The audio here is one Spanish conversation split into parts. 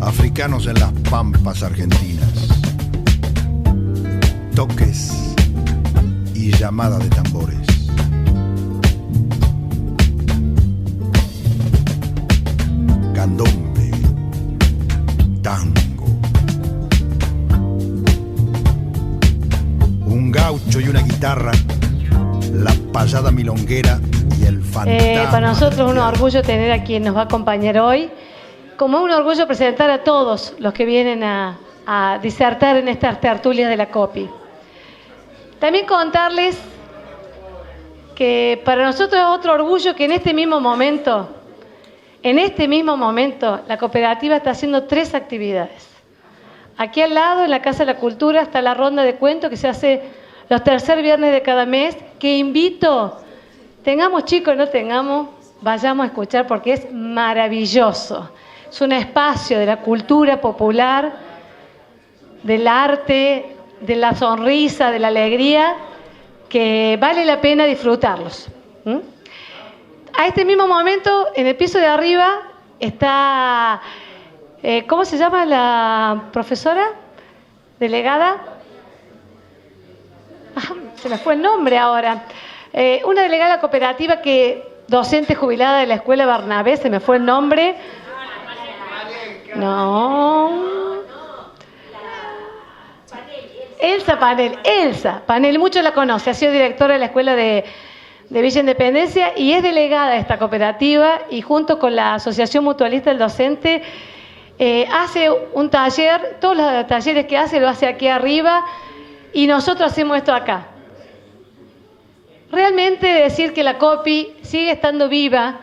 Africanos en las pampas argentinas, toques y llamada de tambores. Candombe, tango, un gaucho y una guitarra, la payada milonguera y el fantasma. Para nosotros es un orgullo tener a quien nos va a acompañar hoy. Como un orgullo presentar a todos los que vienen a disertar en estas tertulias de la COPI. También contarles que para nosotros es otro orgullo que en este mismo momento, la cooperativa está haciendo 3 actividades. Aquí al lado, en la Casa de la Cultura, está la ronda de cuentos que se hace los tercer viernes de cada mes, que invito, tengamos chicos o no tengamos, vayamos a escuchar porque es maravilloso. Es un espacio de la cultura popular, del arte, de la sonrisa, de la alegría, que vale la pena disfrutarlos. A este mismo momento, en el piso de arriba, está, ¿cómo se llama la profesora? ¿Delegada? Se me fue el nombre ahora. Una delegada cooperativa docente jubilada de la Escuela Barnabé, se me fue el nombre. No. Elsa Panel, muchos la conocen, ha sido directora de la Escuela de Villa Independencia y es delegada de esta cooperativa y junto con la Asociación Mutualista del Docente hace un taller, todos los talleres que hace lo hace aquí arriba y nosotros hacemos esto acá. Realmente decir que la COPI sigue estando viva.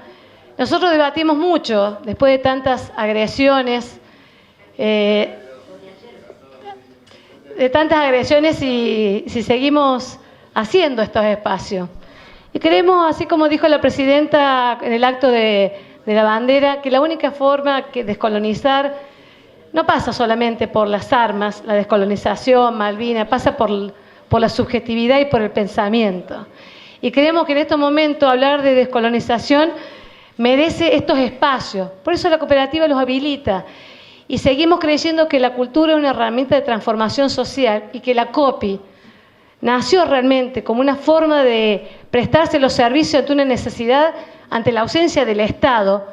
Nosotros debatimos mucho, después de tantas agresiones, y si seguimos haciendo estos espacios. Y creemos, así como dijo la presidenta en el acto de la bandera, que la única forma de descolonizar no pasa solamente por las armas, la descolonización, Malvinas, pasa por la subjetividad y por el pensamiento. Y creemos que en estos momentos hablar de descolonización merece estos espacios. Por eso la cooperativa los habilita. Y seguimos creyendo que la cultura es una herramienta de transformación social y que la COPI nació realmente como una forma de prestarse los servicios ante una necesidad, ante la ausencia del Estado,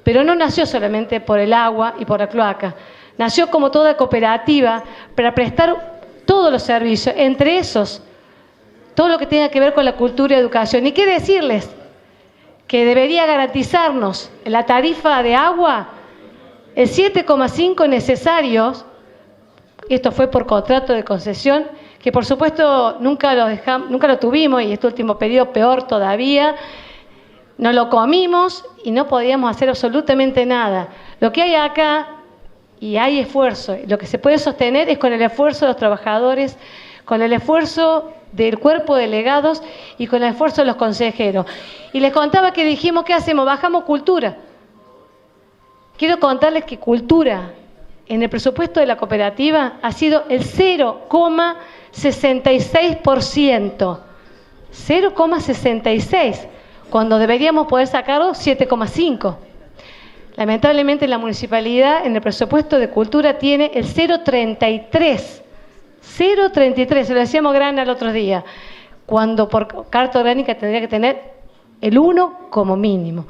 pero no nació solamente por el agua y por la cloaca. Nació como toda cooperativa para prestar todos los servicios, entre esos, todo lo que tenga que ver con la cultura y educación. ¿Y qué decirles? Que debería garantizarnos en la tarifa de agua el 7,5 necesarios, y esto fue por contrato de concesión, que por supuesto nunca lo tuvimos, y este último periodo peor todavía, no lo comimos y no podíamos hacer absolutamente nada. Lo que hay acá, y hay esfuerzo, lo que se puede sostener es con el esfuerzo de los trabajadores, con el esfuerzo del cuerpo de delegados y con el esfuerzo de los consejeros. Y les contaba que dijimos, ¿qué hacemos? Bajamos cultura. Quiero contarles que cultura en el presupuesto de la cooperativa ha sido el 0,66%. 0,66%, cuando deberíamos poder sacarlo 7,5%. Lamentablemente la municipalidad en el presupuesto de cultura tiene el 0,33%. 0,33%, se lo decíamos grande el otro día, cuando por carta orgánica tendría que tener el 1 como mínimo.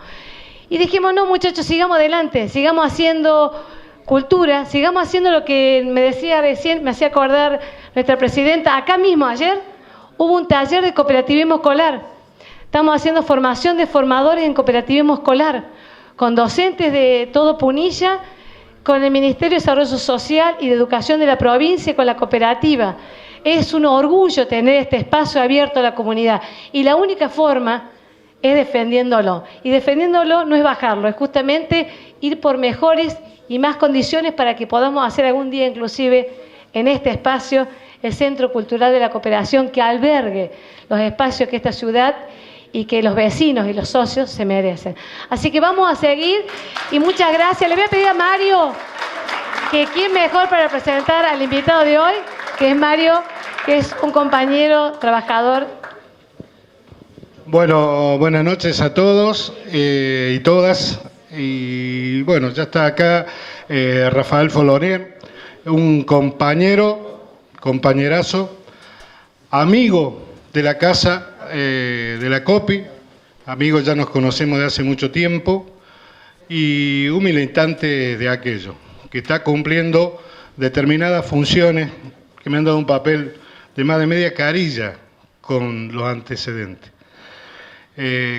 Y dijimos, no muchachos, sigamos adelante, sigamos haciendo cultura, sigamos haciendo lo que me decía recién, me hacía acordar nuestra presidenta, acá mismo ayer hubo un taller de cooperativismo escolar. Estamos haciendo formación de formadores en cooperativismo escolar, con docentes de todo Punilla, con el Ministerio de Desarrollo Social y de Educación de la provincia y con la cooperativa. Es un orgullo tener este espacio abierto a la comunidad y la única forma es defendiéndolo. Y defendiéndolo no es bajarlo, es justamente ir por mejores y más condiciones para que podamos hacer algún día inclusive en este espacio el Centro Cultural de la Cooperación que albergue los espacios que esta ciudad y que los vecinos y los socios se merecen. Así que vamos a seguir y muchas gracias. Le voy a pedir a Mario que quién mejor para presentar al invitado de hoy, que es Mario, que es un compañero trabajador. Bueno, buenas noches a todos y todas. Y bueno, ya está acá Rafael Folonier, un compañerazo, amigo de la casa de la COPI, amigos, ya nos conocemos de hace mucho tiempo, y un militante de aquello, que está cumpliendo determinadas funciones que me han dado un papel de más de media carilla con los antecedentes.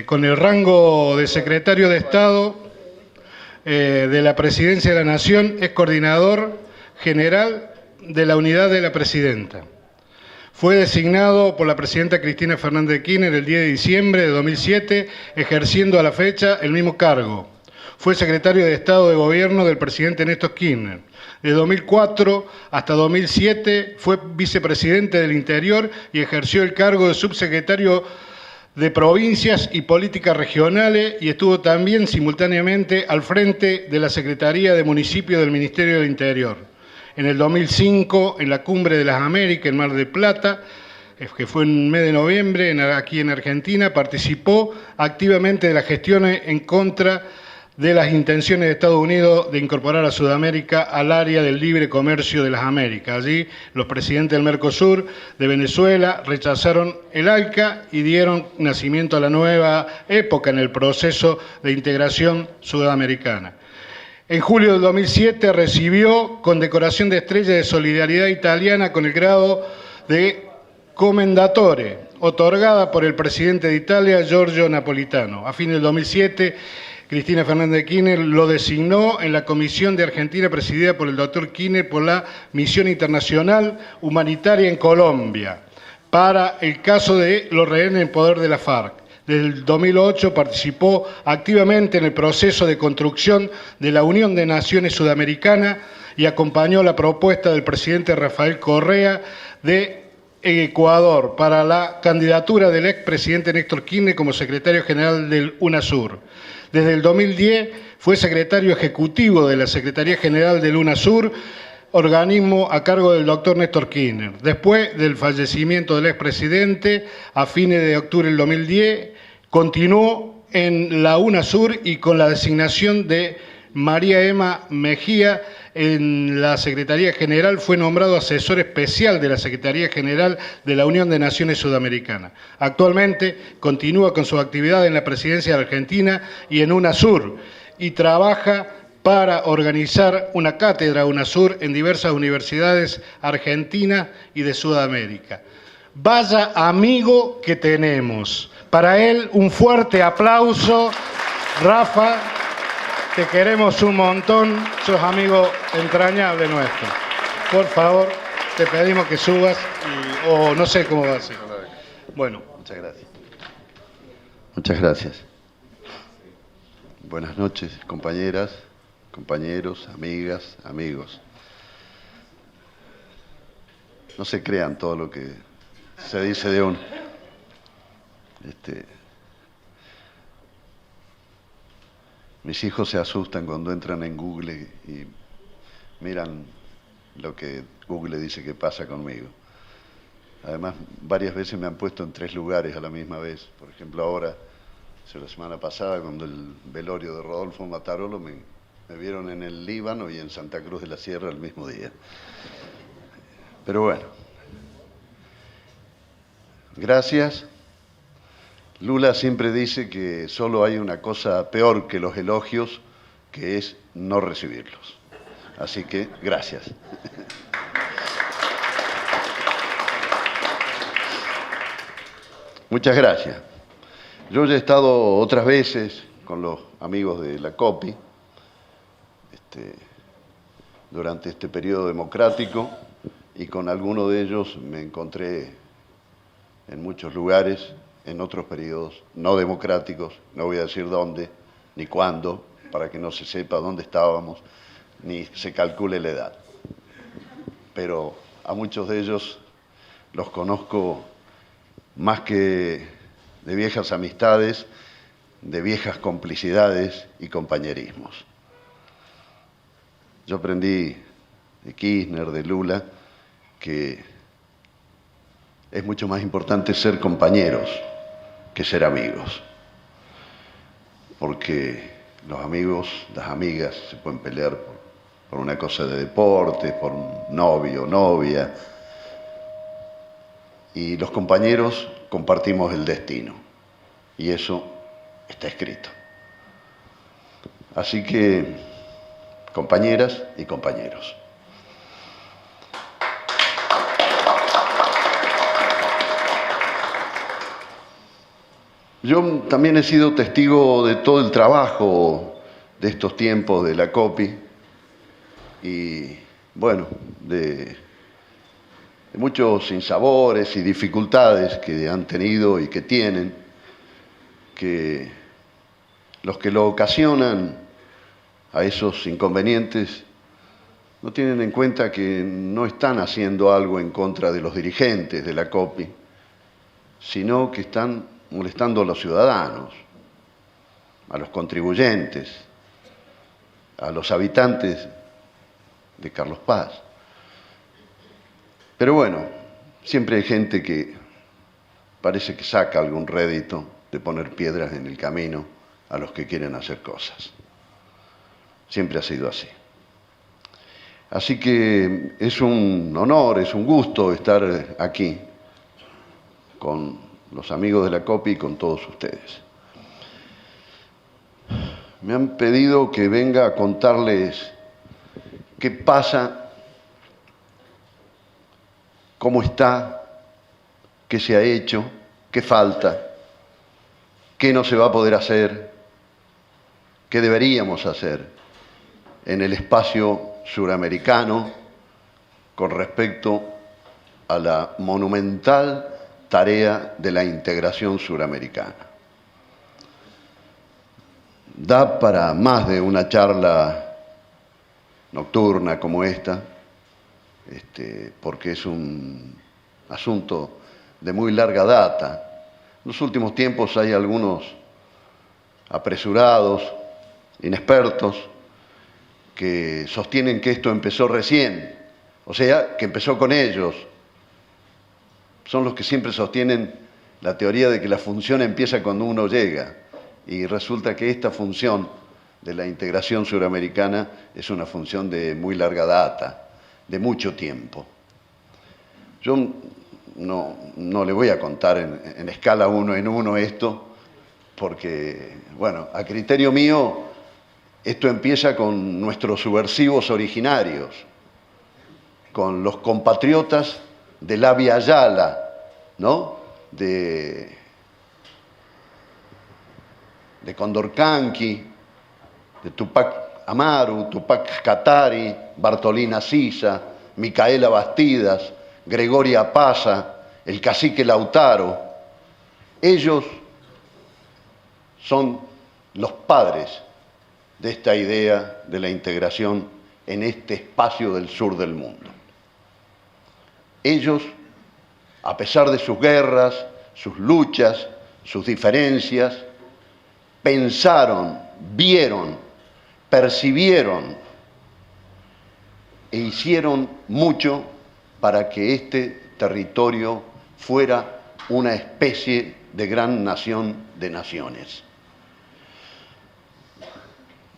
Con el rango de secretario de Estado de la Presidencia de la Nación, es coordinador general de la unidad de la Presidenta. Fue designado por la Presidenta Cristina Fernández de Kirchner el 10 de diciembre de 2007, ejerciendo a la fecha el mismo cargo. Fue secretario de Estado de Gobierno del presidente Néstor Kirchner. De 2004 hasta 2007 fue vicepresidente del Interior y ejerció el cargo de subsecretario de Provincias y Políticas Regionales y estuvo también simultáneamente al frente de la Secretaría de Municipios del Ministerio del Interior. En el 2005, en la Cumbre de las Américas en Mar del Plata, que fue en el mes de noviembre aquí en Argentina, participó activamente de las gestiones en contra de las intenciones de Estados Unidos de incorporar a Sudamérica al área del libre comercio de las Américas. Allí los presidentes del Mercosur, de Venezuela, rechazaron el ALCA y dieron nacimiento a la nueva época en el proceso de integración sudamericana. En julio del 2007 recibió condecoración de Estrella de Solidaridad Italiana con el grado de Commendatore, otorgada por el presidente de Italia, Giorgio Napolitano. A fines del 2007, Cristina Fernández de Kirchner lo designó en la Comisión de Argentina presidida por el doctor Kirchner por la Misión Internacional Humanitaria en Colombia para el caso de los rehenes en poder de la FARC. Desde el 2008 participó activamente en el proceso de construcción de la Unión de Naciones Sudamericana y acompañó la propuesta del presidente Rafael Correa de Ecuador para la candidatura del expresidente Néstor Kirchner como secretario general del UNASUR. Desde el 2010 fue secretario ejecutivo de la Secretaría General del UNASUR, organismo a cargo del doctor Néstor Kirchner. Después del fallecimiento del expresidente, a fines de octubre del 2010, continuó en la UNASUR y con la designación de María Emma Mejía en la Secretaría General fue nombrado asesor especial de la Secretaría General de la Unión de Naciones Sudamericanas. Actualmente continúa con su actividad en la Presidencia de Argentina y en UNASUR y trabaja para organizar una cátedra UNASUR en diversas universidades argentinas y de Sudamérica. Vaya amigo que tenemos. Para él, un fuerte aplauso. Rafa, te queremos un montón, sos amigo entrañable nuestro. Por favor, te pedimos que subas o no sé cómo va a ser. Bueno. Muchas gracias. Muchas gracias. Buenas noches, compañeras, compañeros, amigas, amigos. No se crean todo lo que se dice de uno. Mis hijos se asustan cuando entran en Google y miran lo que Google dice que pasa conmigo. Además, varias veces me han puesto en 3 lugares a la misma vez. Por ejemplo, ahora, la semana pasada, cuando el velorio de Rodolfo Matarolo, me vieron en el Líbano y en Santa Cruz de la Sierra el mismo día. Pero bueno. Gracias. Lula siempre dice que solo hay una cosa peor que los elogios, que es no recibirlos. Así que, gracias. Muchas gracias. Yo ya he estado otras veces con los amigos de la COPI durante este periodo democrático y con alguno de ellos me encontré en muchos lugares, en otros periodos no democráticos, no voy a decir dónde ni cuándo, para que no se sepa dónde estábamos, ni se calcule la edad. Pero a muchos de ellos los conozco más que de viejas amistades, de viejas complicidades y compañerismos. Yo aprendí de Kirchner, de Lula, que es mucho más importante ser compañeros que ser amigos. Porque los amigos, las amigas se pueden pelear por una cosa de deporte, por un novio o novia. Y los compañeros compartimos el destino. Y eso está escrito. Así que, compañeras y compañeros. Yo también he sido testigo de todo el trabajo de estos tiempos de la COPI y, bueno, de muchos sinsabores y dificultades que han tenido y que tienen, que los que lo ocasionan a esos inconvenientes no tienen en cuenta que no están haciendo algo en contra de los dirigentes de la COPI, sino que están molestando a los ciudadanos, a los contribuyentes, a los habitantes de Carlos Paz. Pero bueno, siempre hay gente que parece que saca algún rédito de poner piedras en el camino a los que quieren hacer cosas. Siempre ha sido así. Así que es un honor, es un gusto estar aquí con los amigos de la COPI y con todos ustedes. Me han pedido que venga a contarles qué pasa, cómo está, qué se ha hecho, qué falta, qué no se va a poder hacer, qué deberíamos hacer en el espacio suramericano con respecto a la monumental tarea de la integración suramericana. Da para más de una charla nocturna como esta, porque es un asunto de muy larga data. En los últimos tiempos hay algunos apresurados, inexpertos, que sostienen que esto empezó recién, o sea, que empezó con ellos. Son los que siempre sostienen la teoría de que la función empieza cuando uno llega, y resulta que esta función de la integración suramericana es una función de muy larga data, de mucho tiempo. Yo no le voy a contar en escala uno en uno esto, porque, bueno, a criterio mío, esto empieza con nuestros subversivos originarios, con los compatriotas de la Via Yala, ¿no? De Condorcanqui, de Tupac Amaru, Tupac Katari, Bartolina Sisa, Micaela Bastidas, Gregoria Pasa, el cacique Lautaro. Ellos son los padres de esta idea de la integración en este espacio del sur del mundo. Ellos, a pesar de sus guerras, sus luchas, sus diferencias, pensaron, vieron, percibieron e hicieron mucho para que este territorio fuera una especie de gran nación de naciones.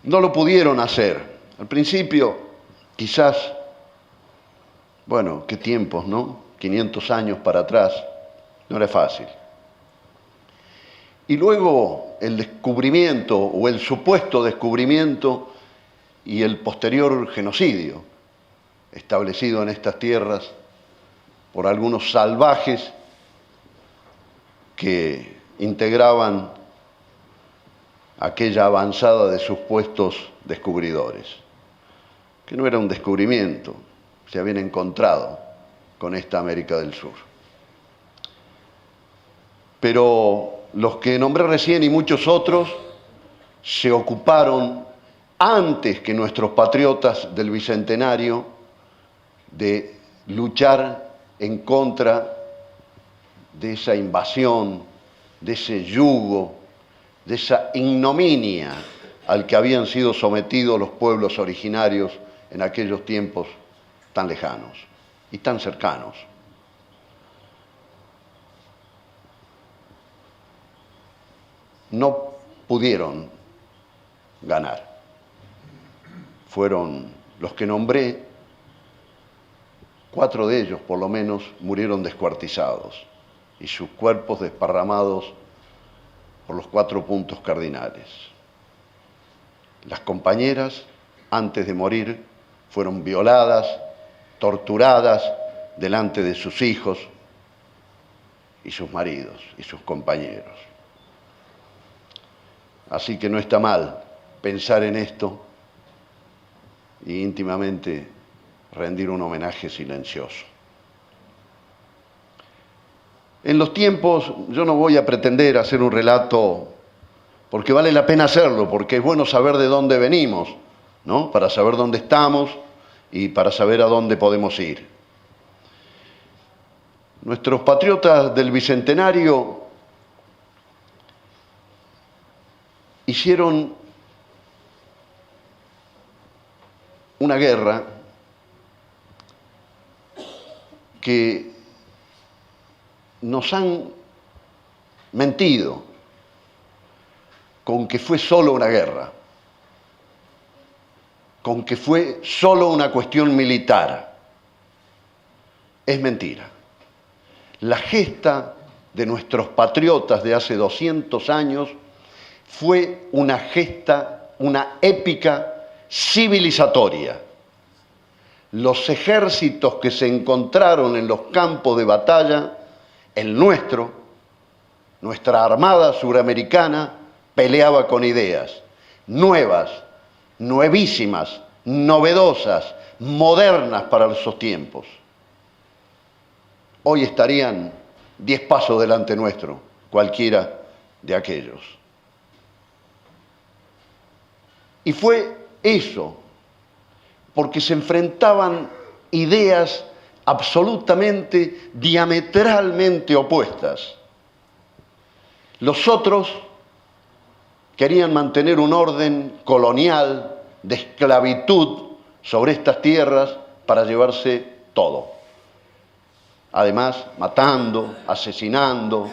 No lo pudieron hacer. Al principio, quizás, bueno, qué tiempos, ¿no? 500 años para atrás, no era fácil. Y luego el descubrimiento o el supuesto descubrimiento y el posterior genocidio establecido en estas tierras por algunos salvajes que integraban aquella avanzada de supuestos descubridores, que no era un descubrimiento, se habían encontrado con esta América del Sur. Pero los que nombré recién y muchos otros se ocuparon antes que nuestros patriotas del Bicentenario de luchar en contra de esa invasión, de ese yugo, de esa ignominia al que habían sido sometidos los pueblos originarios en aquellos tiempos tan lejanos y tan cercanos. No pudieron ganar. Fueron los que nombré, 4 de ellos por lo menos murieron descuartizados y sus cuerpos desparramados por los 4 puntos cardinales. Las compañeras, antes de morir, fueron violadas, torturadas delante de sus hijos y sus maridos y sus compañeros. Así que no está mal pensar en esto y íntimamente rendir un homenaje silencioso. En los tiempos, yo no voy a pretender hacer un relato, porque vale la pena hacerlo, porque es bueno saber de dónde venimos, ¿no? Para saber dónde estamos y para saber a dónde podemos ir. Nuestros patriotas del Bicentenario hicieron una guerra que nos han mentido con que fue solo una guerra, con que fue solo una cuestión militar. Es mentira. La gesta de nuestros patriotas de hace 200 años fue una gesta, una épica civilizatoria. Los ejércitos que se encontraron en los campos de batalla, el nuestro, nuestra armada suramericana, peleaba con ideas nuevas, nuevísimas, novedosas, modernas para esos tiempos. Hoy estarían 10 pasos delante nuestro, cualquiera de aquellos. Y fue eso, porque se enfrentaban ideas absolutamente, diametralmente opuestas. Los otros querían mantener un orden colonial de esclavitud sobre estas tierras para llevarse todo. Además, matando, asesinando.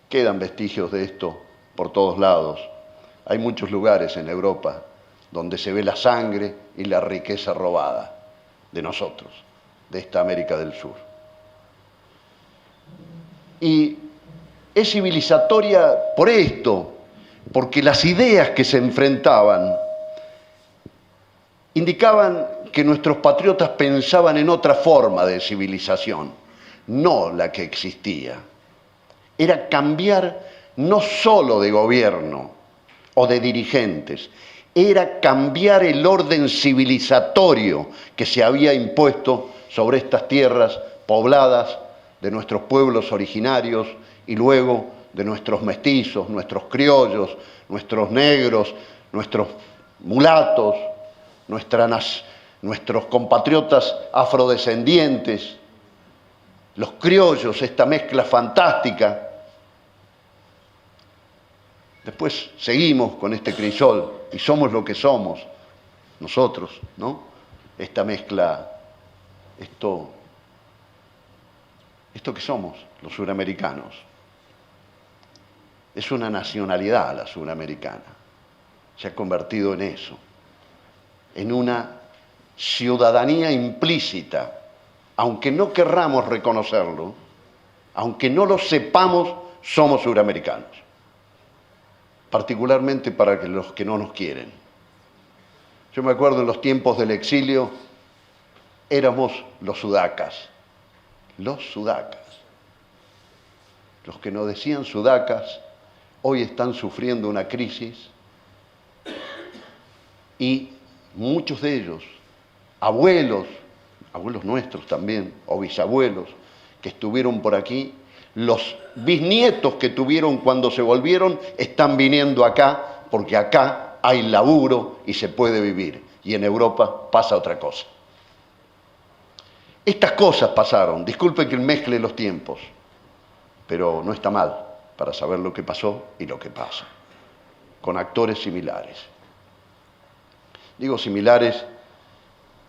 Quedan vestigios de esto por todos lados. Hay muchos lugares en Europa donde se ve la sangre y la riqueza robada de nosotros, de esta América del Sur. Y es civilizatoria por esto, porque las ideas que se enfrentaban indicaban que nuestros patriotas pensaban en otra forma de civilización, no la que existía. Era cambiar no solo de gobierno o de dirigentes, era cambiar el orden civilizatorio que se había impuesto sobre estas tierras pobladas de nuestros pueblos originarios y luego de nuestros mestizos, nuestros criollos, nuestros negros, nuestros mulatos, nuestros compatriotas afrodescendientes, los criollos, esta mezcla fantástica. Después seguimos con este crisol y somos lo que somos nosotros, ¿no? Esta mezcla, esto que somos los suramericanos. Es una nacionalidad la suramericana. Se ha convertido en eso, en una ciudadanía implícita, aunque no querramos reconocerlo, aunque no lo sepamos, somos suramericanos. Particularmente para los que no nos quieren. Yo me acuerdo en los tiempos del exilio, éramos los sudacas. Los sudacas. Los que nos decían sudacas, hoy están sufriendo una crisis y muchos de ellos, abuelos nuestros también, o bisabuelos, que estuvieron por aquí, los bisnietos que tuvieron cuando se volvieron, están viniendo acá, porque acá hay laburo y se puede vivir. Y en Europa pasa otra cosa. Estas cosas pasaron, disculpe que mezcle los tiempos, pero no está mal para saber lo que pasó y lo que pasa, con actores similares. Digo similares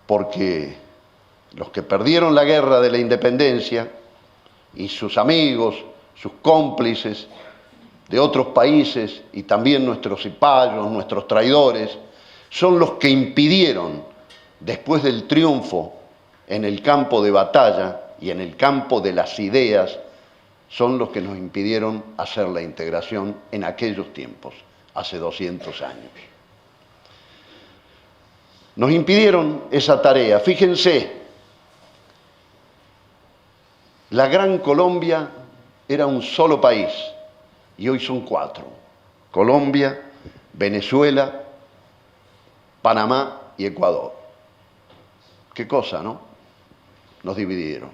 porque los que perdieron la guerra de la independencia y sus amigos, sus cómplices de otros países y también nuestros cipayos, nuestros traidores, son los que impidieron, después del triunfo en el campo de batalla y en el campo de las ideas, son los que nos impidieron hacer la integración en aquellos tiempos, hace 200 años. Nos impidieron esa tarea. Fíjense, la Gran Colombia era un solo país y hoy son 4. Colombia, Venezuela, Panamá y Ecuador. Qué cosa, ¿no? Nos dividieron.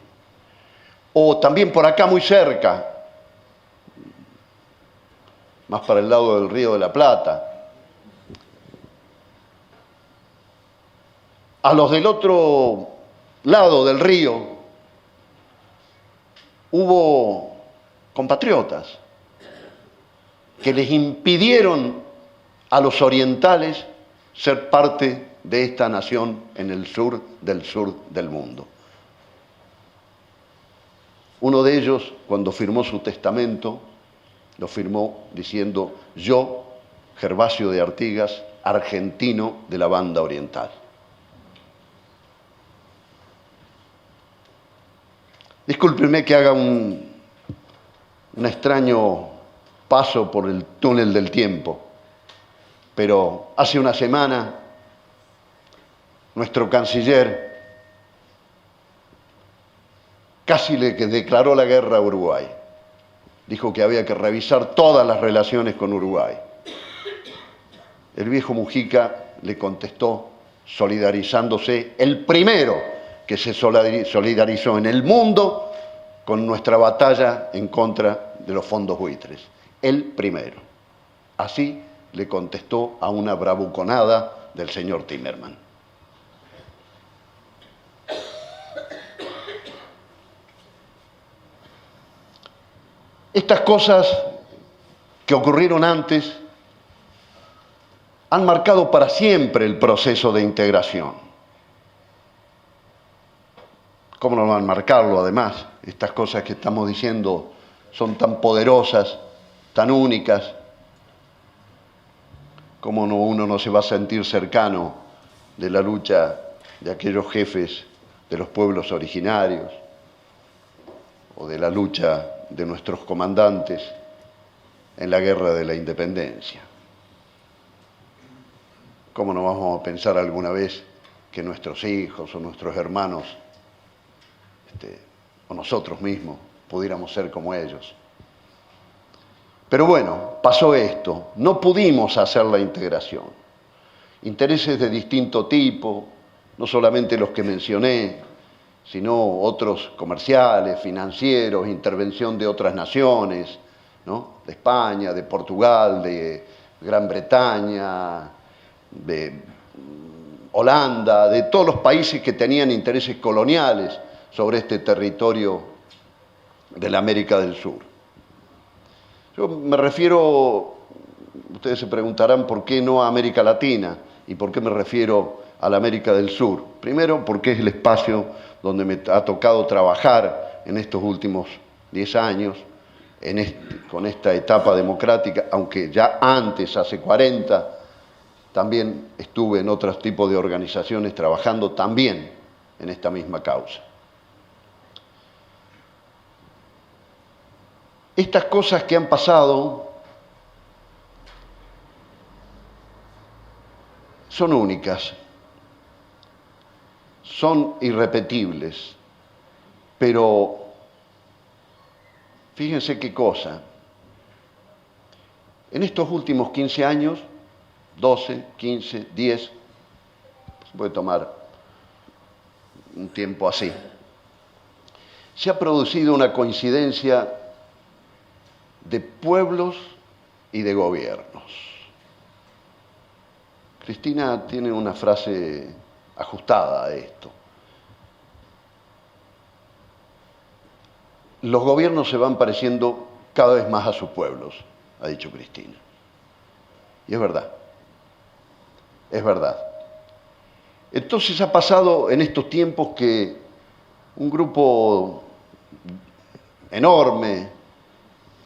O también por acá muy cerca, más para el lado del Río de la Plata. A los del otro lado del río hubo compatriotas que les impidieron a los orientales ser parte de esta nación en el sur del mundo. Uno de ellos, cuando firmó su testamento, lo firmó diciendo: yo, Gervasio de Artigas, argentino de la Banda Oriental. Discúlpenme que haga un extraño paso por el túnel del tiempo, pero hace una semana nuestro canciller casi le declaró la guerra a Uruguay. Dijo que había que revisar todas las relaciones con Uruguay. El viejo Mujica le contestó solidarizándose, el primero que se solidarizó en el mundo con nuestra batalla en contra de los fondos buitres. El primero. Así le contestó a una bravuconada del señor Timerman. Estas cosas que ocurrieron antes han marcado para siempre el proceso de integración. ¿Cómo no van a marcarlo además? Estas cosas que estamos diciendo son tan poderosas, tan únicas. ¿Cómo uno no se va a sentir cercano de la lucha de aquellos jefes de los pueblos originarios o de la lucha de nuestros comandantes en la guerra de la independencia? ¿Cómo no vamos a pensar alguna vez que nuestros hijos o nuestros hermanos o nosotros mismos pudiéramos ser como ellos? Pero bueno, pasó esto, no pudimos hacer la integración. Intereses de distinto tipo, no solamente los que mencioné, sino otros comerciales, financieros, intervención de otras naciones, ¿no? De España, de Portugal, de Gran Bretaña, de Holanda, de todos los países que tenían intereses coloniales sobre este territorio de la América del Sur. Yo me refiero, ustedes se preguntarán por qué no a América Latina y por qué me refiero a la América del Sur. Primero, porque es el espacio donde me ha tocado trabajar en estos últimos 10 años, con esta etapa democrática, aunque ya antes, hace 40, también estuve en otros tipos de organizaciones trabajando también en esta misma causa. Estas cosas que han pasado son únicas, son irrepetibles, pero fíjense qué cosa. En estos últimos 15 años, 12, 15, 10, se puede tomar un tiempo así, se ha producido una coincidencia de pueblos y de gobiernos. Cristina tiene una frase ajustada a esto. Los gobiernos se van pareciendo cada vez más a sus pueblos, ha dicho Cristina. Y es verdad. Es verdad. Entonces ha pasado en estos tiempos que un grupo enorme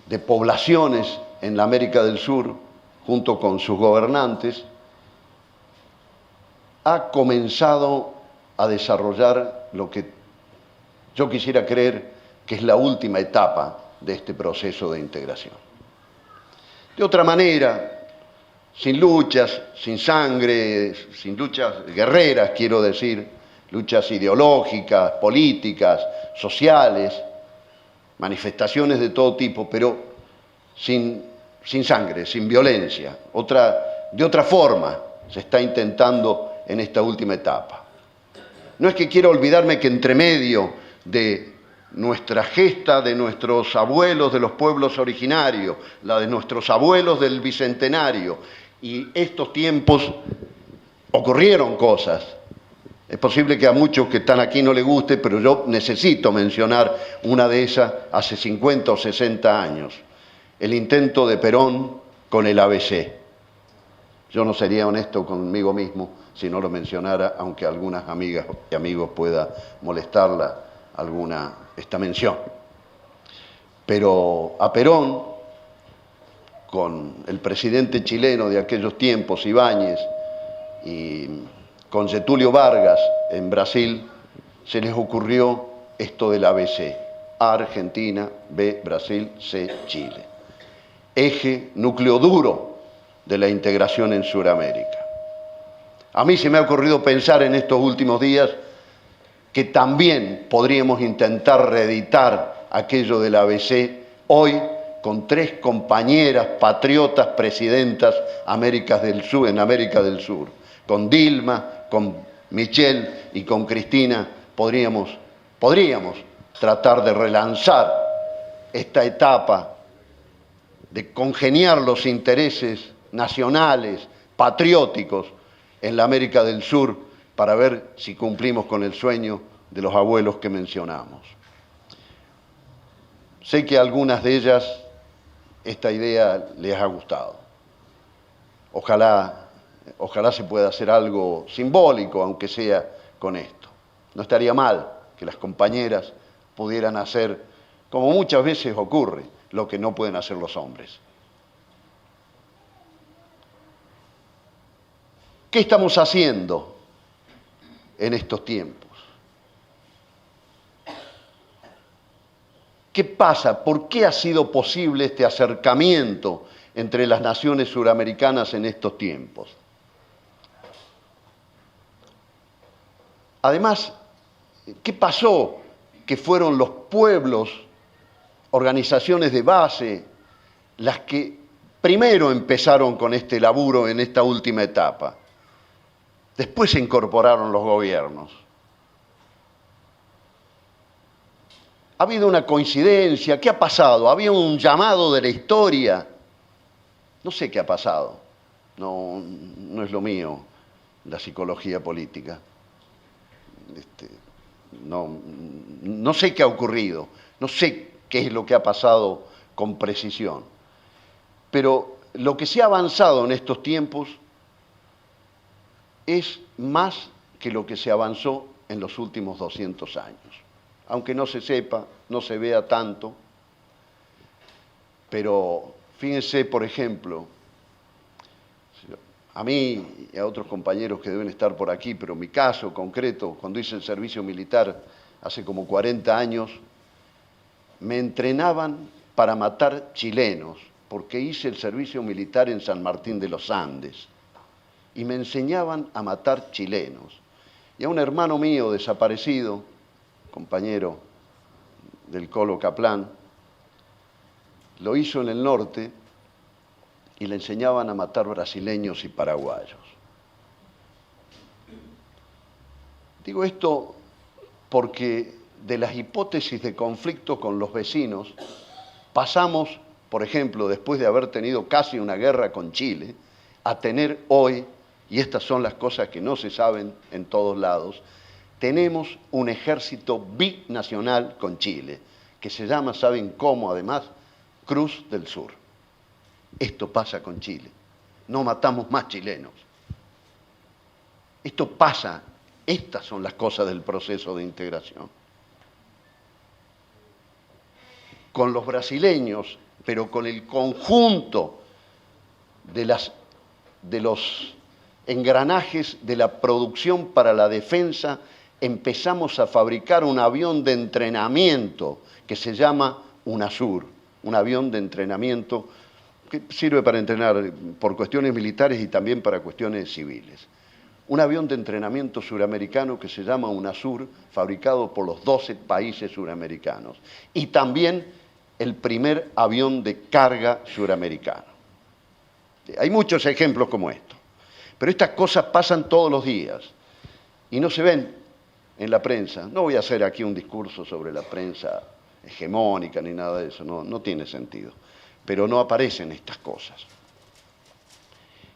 de poblaciones en la América del Sur, junto con sus gobernantes, ha comenzado a desarrollar lo que yo quisiera creer que es la última etapa de este proceso de integración. De otra manera, sin luchas, sin sangre, sin luchas guerreras, quiero decir, luchas ideológicas, políticas, sociales, manifestaciones de todo tipo, pero sin sangre, sin violencia. De otra forma se está intentando en esta última etapa. No es que quiera olvidarme que entre medio de nuestra gesta, de nuestros abuelos de los pueblos originarios, la de nuestros abuelos del Bicentenario, y estos tiempos ocurrieron cosas. Es posible que a muchos que están aquí no les guste, pero yo necesito mencionar una de esas hace 50 o 60 años. El intento de Perón con el ABC. Yo no sería honesto conmigo mismo si no lo mencionara, aunque a algunas amigas y amigos pueda molestarla esta mención. Pero a Perón, con el presidente chileno de aquellos tiempos, Ibáñez, y con Getúlio Vargas en Brasil, se les ocurrió esto del ABC. A Argentina, B Brasil, C Chile. Eje, núcleo duro de la integración en Sudamérica. A mí se me ha ocurrido pensar en estos últimos días que también podríamos intentar reeditar aquello del ABC hoy con 3 compañeras patriotas presidentas en América del Sur, con Dilma, con Michelle y con Cristina. Podríamos tratar de relanzar esta etapa, de congeniar los intereses nacionales, patrióticos en la América del Sur, para ver si cumplimos con el sueño de los abuelos que mencionamos. Sé que a algunas de ellas esta idea les ha gustado. Ojalá se pueda hacer algo simbólico, aunque sea con esto. No estaría mal que las compañeras pudieran hacer, como muchas veces ocurre, lo que no pueden hacer los hombres. ¿Qué estamos haciendo en estos tiempos? ¿Qué pasa? ¿Por qué ha sido posible este acercamiento entre las naciones suramericanas en estos tiempos? Además, ¿qué pasó? Que fueron los pueblos, organizaciones de base, las que primero empezaron con este laburo en esta última etapa. Después se incorporaron los gobiernos. Ha habido una coincidencia. ¿Qué ha pasado? Había un llamado de la historia. No sé qué ha pasado. No es lo mío, la psicología política. No sé qué ha ocurrido. No sé qué es lo que ha pasado con precisión. Pero lo que se ha avanzado en estos tiempos es más que lo que se avanzó en los últimos 200 años. Aunque no se sepa, no se vea tanto, pero fíjense, por ejemplo, a mí y a otros compañeros que deben estar por aquí, pero en mi caso concreto, cuando hice el servicio militar hace como 40 años, me entrenaban para matar chilenos, porque hice el servicio militar en San Martín de los Andes, y me enseñaban a matar chilenos. Y a un hermano mío desaparecido, compañero del Colo Caplán, lo hizo en el norte y le enseñaban a matar brasileños y paraguayos. Digo esto porque de las hipótesis de conflicto con los vecinos pasamos, por ejemplo, después de haber tenido casi una guerra con Chile, a tener hoy, y estas son las cosas que no se saben en todos lados, tenemos un ejército binacional con Chile, que se llama, ¿saben cómo además? Cruz del Sur. Esto pasa con Chile. No matamos más chilenos. Esto pasa Estas son las cosas del proceso de integración. Con los brasileños, pero con el conjunto de los engranajes de la producción para la defensa, empezamos a fabricar un avión de entrenamiento que se llama UNASUR, un avión de entrenamiento que sirve para entrenar por cuestiones militares y también para cuestiones civiles. Un avión de entrenamiento suramericano que se llama UNASUR, fabricado por los 12 países suramericanos. Y también el primer avión de carga suramericano. Hay muchos ejemplos como esto. Pero estas cosas pasan todos los días y no se ven en la prensa. No voy a hacer aquí un discurso sobre la prensa hegemónica ni nada de eso, no tiene sentido. Pero no aparecen estas cosas.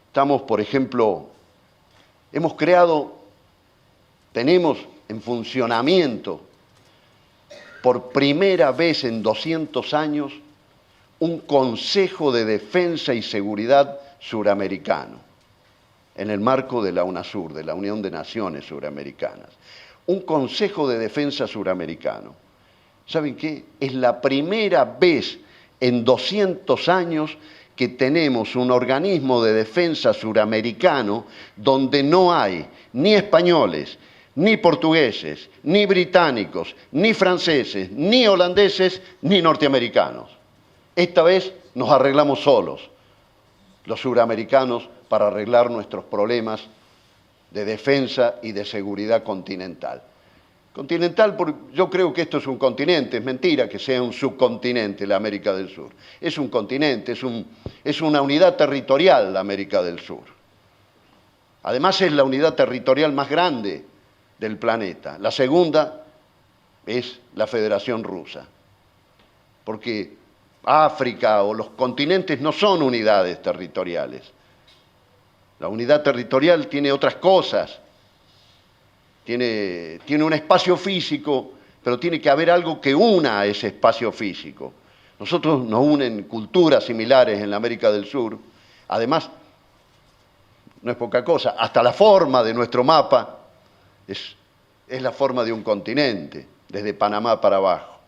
Estamos, por ejemplo, tenemos en funcionamiento por primera vez en 200 años un Consejo de Defensa y Seguridad Suramericano, en el marco de la UNASUR, de la Unión de Naciones Suramericanas. Un Consejo de Defensa Suramericano. ¿Saben qué? Es la primera vez en 200 años que tenemos un organismo de defensa suramericano donde no hay ni españoles, ni portugueses, ni británicos, ni franceses, ni holandeses, ni norteamericanos. Esta vez nos arreglamos solos, los suramericanos, para arreglar nuestros problemas de defensa y de seguridad continental. Continental, yo creo que esto es un continente, es mentira que sea un subcontinente la América del Sur. Es un continente, es una unidad territorial la América del Sur. Además es la unidad territorial más grande del planeta. La segunda es la Federación Rusa, porque África o los continentes no son unidades territoriales. La unidad territorial tiene otras cosas, tiene un espacio físico, pero tiene que haber algo que una a ese espacio físico. Nosotros nos unen culturas similares en la América del Sur. Además, no es poca cosa, hasta la forma de nuestro mapa es la forma de un continente, desde Panamá para abajo.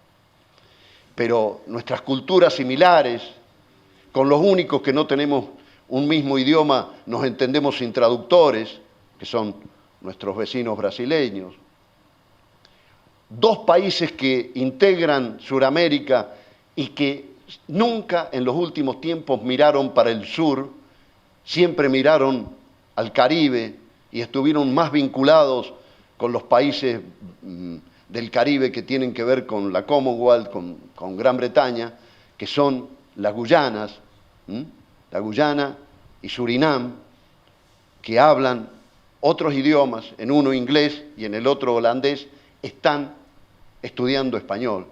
Pero nuestras culturas similares, con los únicos que no tenemos un mismo idioma, nos entendemos sin traductores, que son nuestros vecinos brasileños. Dos países que integran Suramérica y que nunca en los últimos tiempos miraron para el sur, siempre miraron al Caribe y estuvieron más vinculados con los países del Caribe que tienen que ver con la Commonwealth, con Gran Bretaña, que son las Guyanas, la Guyana y Surinam, que hablan otros idiomas, en uno inglés y en el otro holandés, están estudiando español.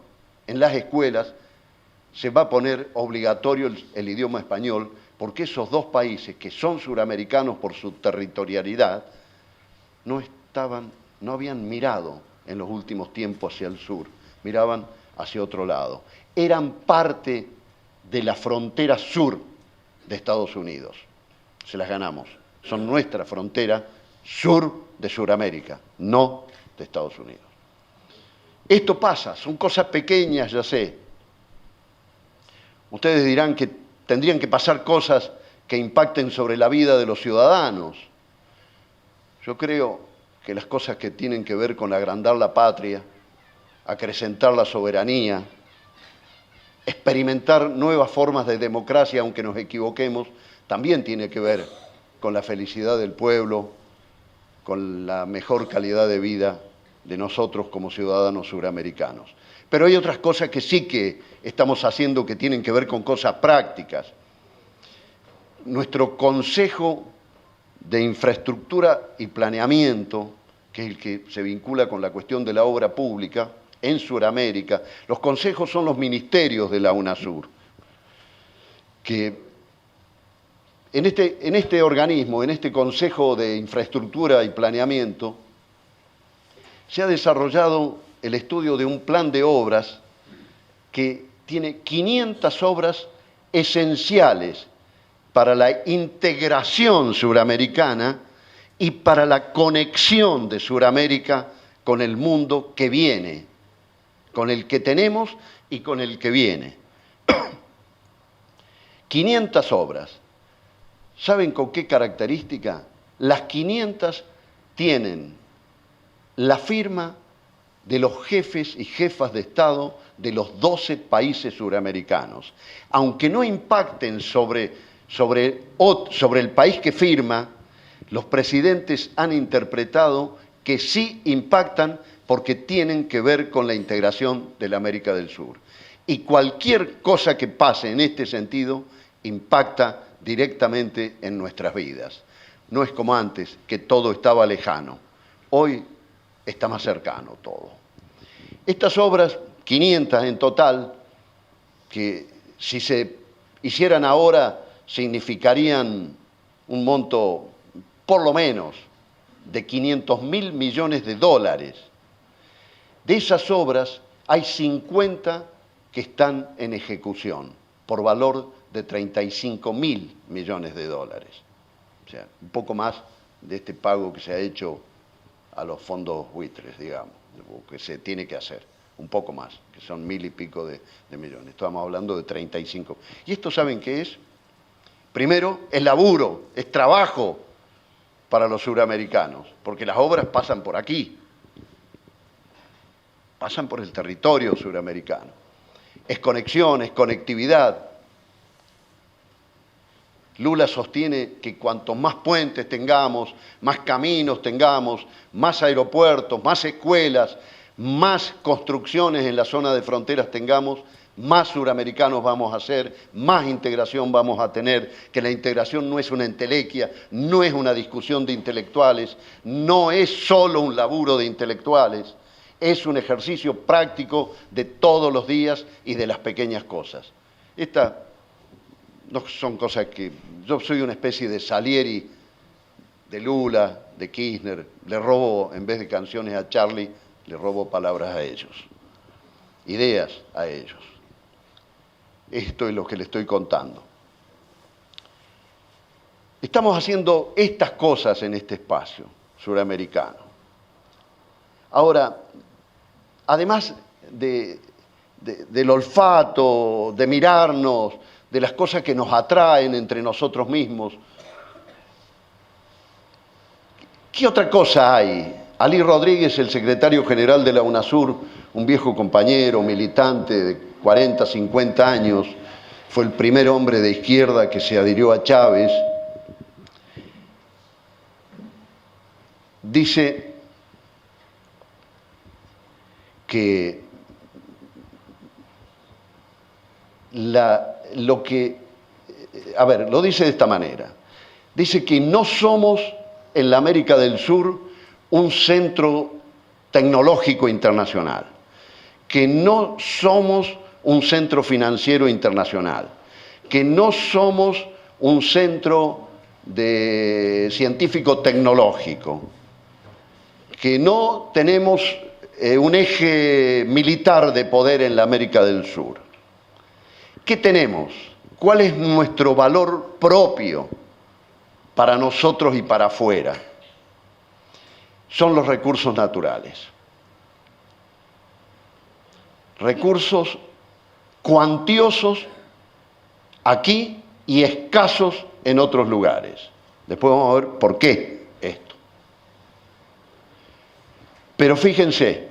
En las escuelas se va a poner obligatorio el idioma español, porque esos dos países, que son suramericanos por su territorialidad, no habían mirado en los últimos tiempos hacia el sur, miraban hacia otro lado. Eran parte de la frontera sur de Estados Unidos. Se las ganamos. Son nuestra frontera sur de Suramérica, no de Estados Unidos. Esto pasa, son cosas pequeñas, ya sé. Ustedes dirán que tendrían que pasar cosas que impacten sobre la vida de los ciudadanos. Yo creo que las cosas que tienen que ver con agrandar la patria, acrecentar la soberanía, experimentar nuevas formas de democracia, aunque nos equivoquemos, también tiene que ver con la felicidad del pueblo, con la mejor calidad de vida de nosotros como ciudadanos suramericanos. Pero hay otras cosas que sí que estamos haciendo que tienen que ver con cosas prácticas. Nuestro Consejo de Infraestructura y Planeamiento, que es el que se vincula con la cuestión de la obra pública en Suramérica, los consejos son los ministerios de la UNASUR, que en este organismo, en este Consejo de Infraestructura y Planeamiento, se ha desarrollado el estudio de un plan de obras que tiene 500 obras esenciales para la integración suramericana y para la conexión de Sudamérica con el mundo que viene, con el que tenemos y con el que viene. 500 obras. ¿Saben con qué característica? Las 500 tienen la firma de los jefes y jefas de Estado de los 12 países suramericanos. Aunque no impacten sobre el país que firma, los presidentes han interpretado que sí impactan porque tienen que ver con la integración de la América del Sur. Y cualquier cosa que pase en este sentido impacta directamente en nuestras vidas. No es como antes, que todo estaba lejano. Hoy está más cercano todo. Estas obras, 500 en total, que si se hicieran ahora significarían un monto por lo menos de 500.000 millones de dólares. De esas obras hay 50 que están en ejecución por valor de 35.000 millones de dólares. O sea, un poco más de este pago que se ha hecho a los fondos buitres, digamos, que se tiene que hacer, un poco más, que son 1.000 y pico de millones. Estamos hablando de 35. ¿Y esto saben qué es? Primero, es laburo, es trabajo para los suramericanos, porque las obras pasan por aquí, pasan por el territorio suramericano. Es conexión, es conectividad. Lula sostiene que cuanto más puentes tengamos, más caminos tengamos, más aeropuertos, más escuelas, más construcciones en la zona de fronteras tengamos, más suramericanos vamos a ser, más integración vamos a tener, que la integración no es una entelequia, no es una discusión de intelectuales, no es solo un laburo de intelectuales, es un ejercicio práctico de todos los días y de las pequeñas cosas. Estas no son cosas que... Yo soy una especie de Salieri de Lula, de Kirchner, le robo, en vez de canciones a Charlie, le robo palabras a ellos, ideas a ellos. Esto es lo que le estoy contando. Estamos haciendo estas cosas en este espacio suramericano. Ahora, además del olfato, de mirarnos, de las cosas que nos atraen entre nosotros mismos, ¿qué otra cosa hay? Alí Rodríguez, el secretario general de la UNASUR, un viejo compañero, militante de 40, 50 años, fue el primer hombre de izquierda que se adhirió a Chávez, dice que lo dice de esta manera, dice que no somos en la América del Sur un centro tecnológico internacional, que no somos un centro financiero internacional, que no somos un centro científico tecnológico, que no tenemos un eje militar de poder en la América del Sur. ¿Qué tenemos? ¿Cuál es nuestro valor propio para nosotros y para afuera? Son los recursos naturales. Recursos cuantiosos aquí y escasos en otros lugares. Después vamos a ver por qué esto. Pero fíjense,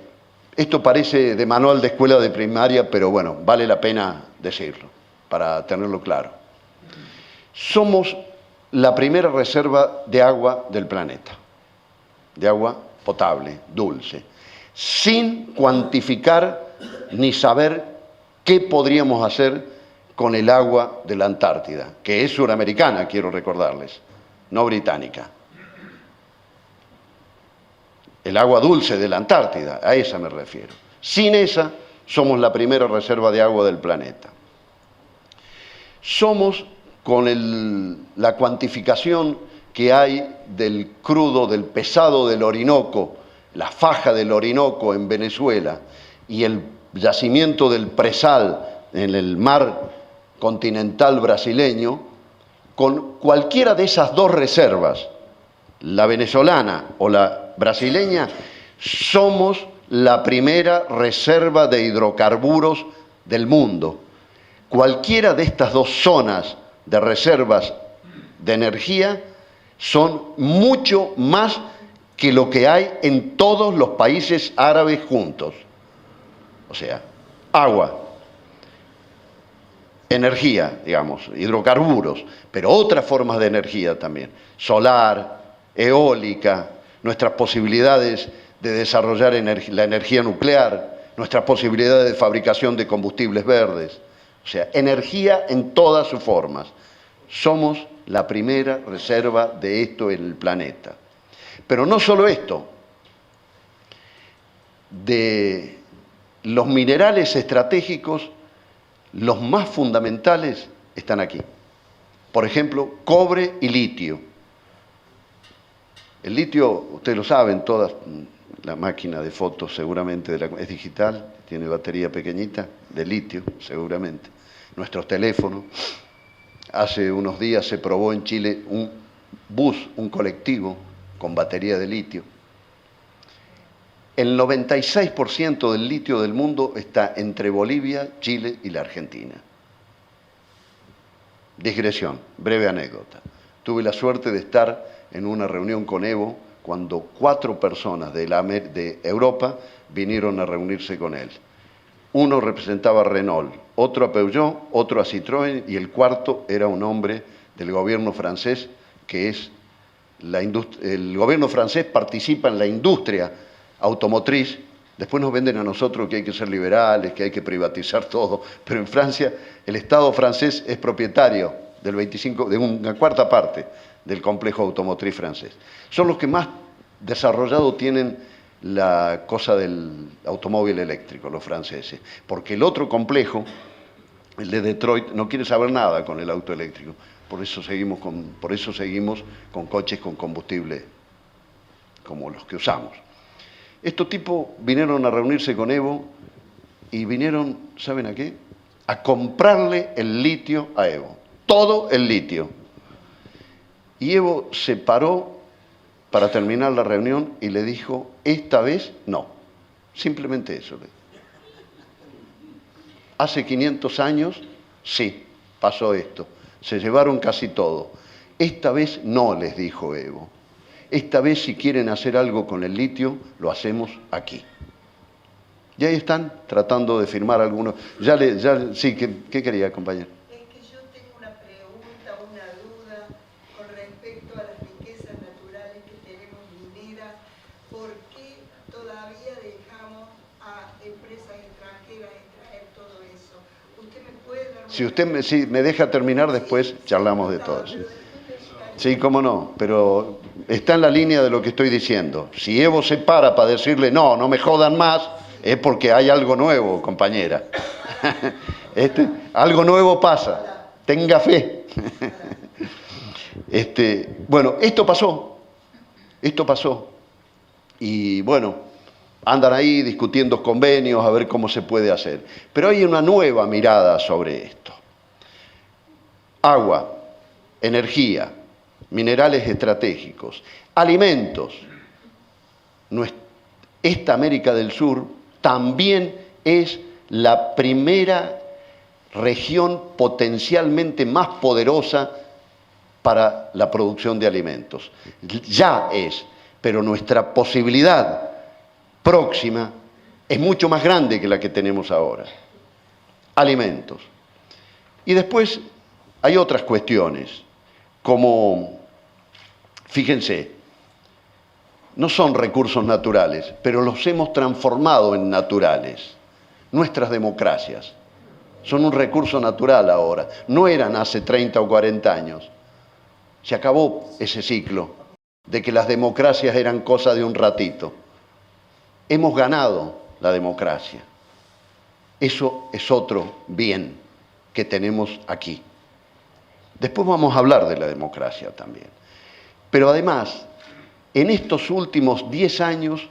esto parece de manual de escuela de primaria, pero bueno, vale la pena decirlo, para tenerlo claro. Somos la primera reserva de agua del planeta, de agua potable, dulce, sin cuantificar ni saber qué podríamos hacer con el agua de la Antártida, que es suramericana, quiero recordarles, no británica. El agua dulce de la Antártida, a esa me refiero. Sin esa, somos la primera reserva de agua del planeta. Somos, con la cuantificación que hay del crudo, del pesado del Orinoco, la faja del Orinoco en Venezuela y el yacimiento del presal en el mar continental brasileño, con cualquiera de esas dos reservas, la venezolana o la brasileña, somos la primera reserva de hidrocarburos del mundo. Cualquiera de estas dos zonas de reservas de energía son mucho más que lo que hay en todos los países árabes juntos. O sea, agua, energía, digamos, hidrocarburos, pero otras formas de energía también, solar, eólica, nuestras posibilidades de desarrollar la energía nuclear, nuestras posibilidades de fabricación de combustibles verdes, o sea, energía en todas sus formas. Somos la primera reserva de esto en el planeta. Pero no solo esto, de los minerales estratégicos, los más fundamentales están aquí. Por ejemplo, cobre y litio. El litio, ustedes lo saben, toda la máquina de fotos seguramente es digital, tiene batería pequeñita de litio, seguramente. Nuestros teléfonos. Hace unos días se probó en Chile un bus, un colectivo con batería de litio. El 96% del litio del mundo está entre Bolivia, Chile y la Argentina. Digresión, breve anécdota. Tuve la suerte de estar en una reunión con Evo cuando 4 personas de Europa vinieron a reunirse con él. Uno representaba a Renault, otro a Peugeot, otro a Citroën y el cuarto era un hombre del gobierno francés que es el gobierno francés participa en la industria automotriz. Después nos venden a nosotros que hay que ser liberales, que hay que privatizar todo, pero en Francia el Estado francés es propietario de una cuarta parte del complejo automotriz francés. Son los que más desarrollado tienen la cosa del automóvil eléctrico, los franceses, porque el otro complejo, el de Detroit, no quiere saber nada con el auto eléctrico. Por eso seguimos con coches con combustible como los que usamos. Estos tipos vinieron a reunirse con Evo y vinieron, ¿saben a qué? A comprarle el litio a Evo, todo el litio. Y Evo se paró para terminar la reunión y le dijo, esta vez no, simplemente eso. Hace 500 años, sí, pasó esto, se llevaron casi todo. Esta vez no, les dijo Evo. Esta vez si quieren hacer algo con el litio, lo hacemos aquí. Y ahí están tratando de firmar algunos. Sí, ¿qué quería, compañero? Es que yo tengo una pregunta, una duda con respecto a las riquezas naturales que tenemos mineras. ¿Por qué todavía dejamos a empresas extranjeras extraer todo eso? ¿Usted me puede dar una... Si usted me deja terminar, después charlamos de todo eso. Sí, cómo no, pero está en la línea de lo que estoy diciendo. Si Evo se para decirle, no me jodan más, es porque hay algo nuevo, compañera. Algo nuevo pasa, tenga fe. Bueno, esto pasó. Y bueno, andan ahí discutiendo convenios a ver cómo se puede hacer. Pero hay una nueva mirada sobre esto. Agua, energía, minerales estratégicos, alimentos. Esta América del Sur también es la primera región potencialmente más poderosa para la producción de alimentos. Ya es, pero nuestra posibilidad próxima es mucho más grande que la que tenemos ahora. Alimentos. Y después hay otras cuestiones, como, fíjense, no son recursos naturales, pero los hemos transformado en naturales. Nuestras democracias son un recurso natural ahora, no eran hace 30 o 40 años. Se acabó ese ciclo de que las democracias eran cosa de un ratito. Hemos ganado la democracia. Eso es otro bien que tenemos aquí. Después vamos a hablar de la democracia también. Pero además, en estos últimos 10 años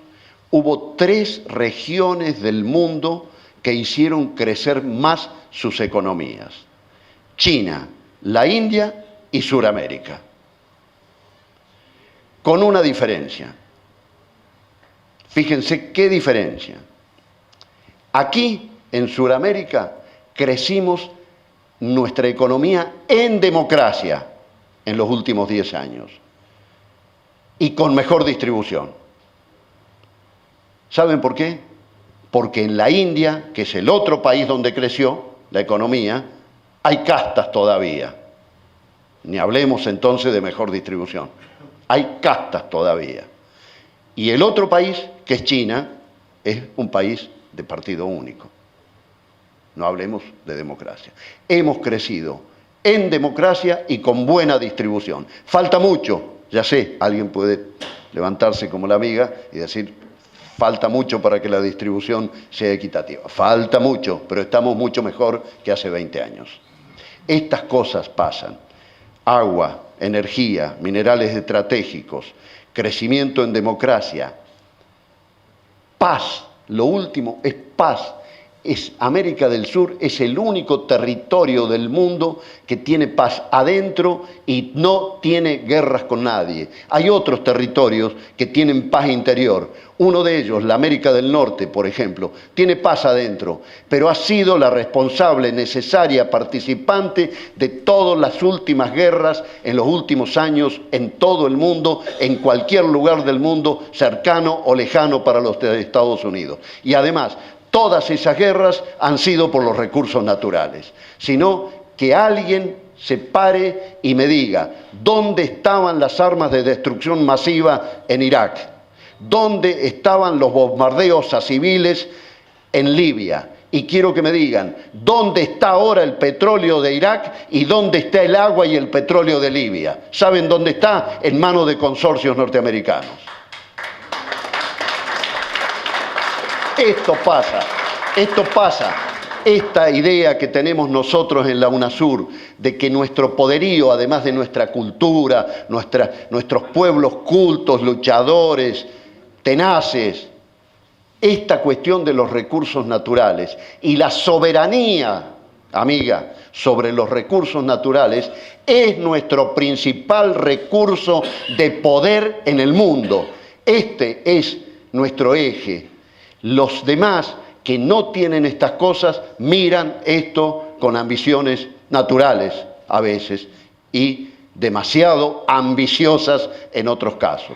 hubo 3 regiones del mundo que hicieron crecer más sus economías. China, la India y Suramérica. con una diferencia. Fíjense qué diferencia. Aquí, en Sudamérica, crecimos nuestra economía en democracia en los últimos 10 años y con mejor distribución. ¿Saben por qué? Porque en la India, que es el otro país donde creció la economía, hay castas todavía. Ni hablemos entonces de mejor distribución. Hay castas todavía. Y el otro país, que es China, es un país de partido único. No hablemos de democracia. Hemos crecido en democracia y con buena distribución. Falta mucho, ya sé, alguien puede levantarse como la amiga y decir, falta mucho para que la distribución sea equitativa. Falta mucho, pero estamos mucho mejor que hace 20 años. Estas cosas pasan. Agua, energía, minerales estratégicos, crecimiento en democracia, paz. Lo último es paz. América del Sur es el único territorio del mundo que tiene paz adentro y no tiene guerras con nadie. Hay otros territorios que tienen paz interior. Uno de ellos, la América del Norte, por ejemplo, tiene paz adentro, pero ha sido la responsable, necesaria, participante de todas las últimas guerras en los últimos años en todo el mundo, en cualquier lugar del mundo, cercano o lejano para los de Estados Unidos. Y además, todas esas guerras han sido por los recursos naturales, sino que alguien se pare y me diga, ¿dónde estaban las armas de destrucción masiva en Irak? ¿Dónde estaban los bombardeos a civiles en Libia? Y quiero que me digan, ¿dónde está ahora el petróleo de Irak y dónde está el agua y el petróleo de Libia? ¿Saben dónde está? En manos de consorcios norteamericanos. Esto pasa. Esta idea que tenemos nosotros en la UNASUR de que nuestro poderío, además de nuestra cultura, nuestros pueblos cultos, luchadores, tenaces, esta cuestión de los recursos naturales y la soberanía, amiga, sobre los recursos naturales es nuestro principal recurso de poder en el mundo. Este es nuestro eje. Los demás que no tienen estas cosas miran esto con ambiciones naturales a veces y demasiado ambiciosas en otros casos.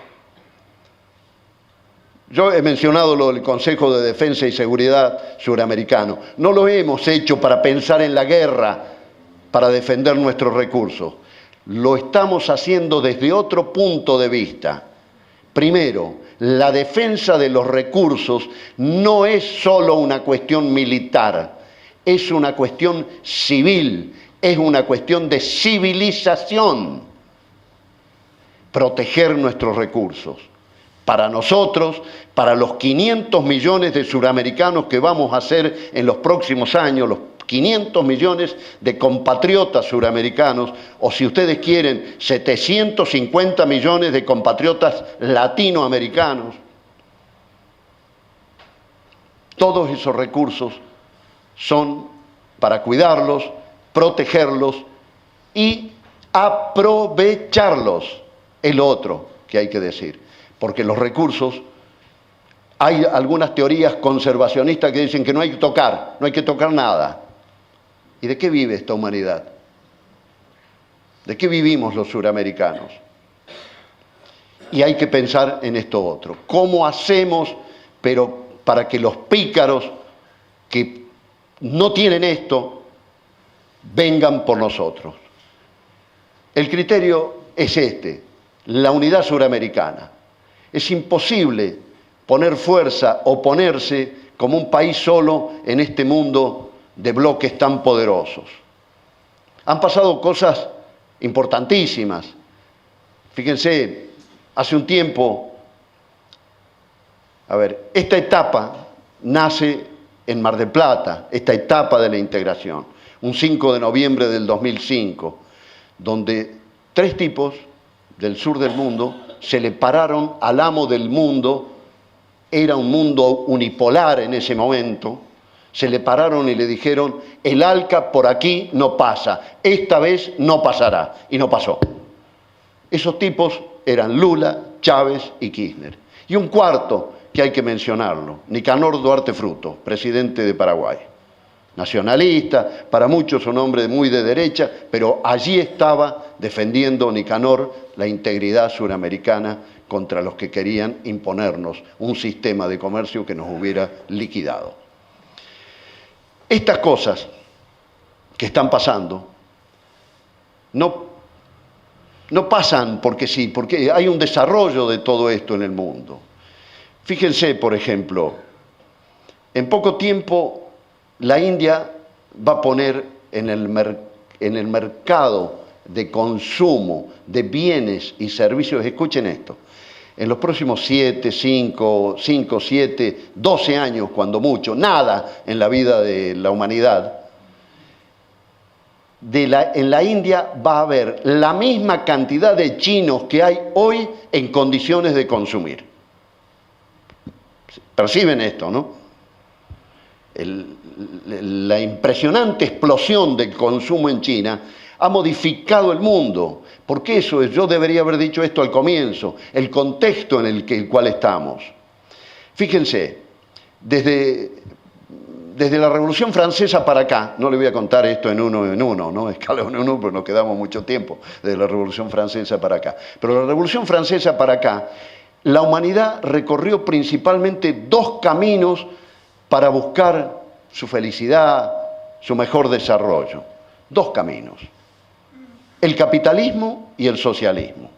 Yo he mencionado lo del Consejo de Defensa y Seguridad suramericano. No lo hemos hecho para pensar en la guerra, para defender nuestros recursos. Lo estamos haciendo desde otro punto de vista. Primero, la defensa de los recursos no es solo una cuestión militar, es una cuestión civil, es una cuestión de civilización. Proteger nuestros recursos. Para nosotros, para los 500 millones de suramericanos que vamos a ser en los próximos años, los 500 millones de compatriotas suramericanos, o si ustedes quieren, 750 millones de compatriotas latinoamericanos. Todos esos recursos son para cuidarlos, protegerlos y aprovecharlos. Es lo otro que hay que decir. Porque los recursos, hay algunas teorías conservacionistas que dicen que no hay que tocar nada. ¿Y de qué vive esta humanidad? ¿De qué vivimos los suramericanos? Y hay que pensar en esto otro. ¿Cómo hacemos pero para que los pícaros que no tienen esto vengan por nosotros? El criterio es este, la unidad suramericana. Es imposible poner fuerza, oponerse como un país solo en este mundo de bloques tan poderosos. Han pasado cosas importantísimas. Fíjense, hace un tiempo, esta etapa nace en Mar del Plata, esta etapa de la integración, un 5 de noviembre del 2005, donde 3 tipos del sur del mundo se le pararon al amo del mundo, era un mundo unipolar en ese momento, se le pararon y le dijeron, el ALCA por aquí no pasa, esta vez no pasará, y no pasó. Esos tipos eran Lula, Chávez y Kirchner. Y un cuarto que hay que mencionarlo, Nicanor Duarte Fruto, presidente de Paraguay. Nacionalista, para muchos un hombre muy de derecha, pero allí estaba defendiendo Nicanor la integridad suramericana contra los que querían imponernos un sistema de comercio que nos hubiera liquidado. Estas cosas que están pasando no pasan porque sí, porque hay un desarrollo de todo esto en el mundo. Fíjense, por ejemplo, en poco tiempo la India va a poner en el mercado de consumo de bienes y servicios, escuchen esto, en los próximos 5, 7, 12 años, cuando mucho, nada en la vida de la humanidad, en la India va a haber la misma cantidad de chinos que hay hoy en condiciones de consumir. ¿Perciben esto, no? La impresionante explosión del consumo en China ha modificado el mundo. Porque eso es, yo debería haber dicho esto al comienzo, el contexto en el cual estamos. Fíjense, desde la Revolución Francesa para acá, no le voy a contar esto en uno, ¿no? Escala en uno, porque nos quedamos mucho tiempo desde la Revolución Francesa para acá. Pero la Revolución Francesa para acá, la humanidad recorrió principalmente dos caminos para buscar su felicidad, su mejor desarrollo. Dos caminos. El capitalismo y el socialismo.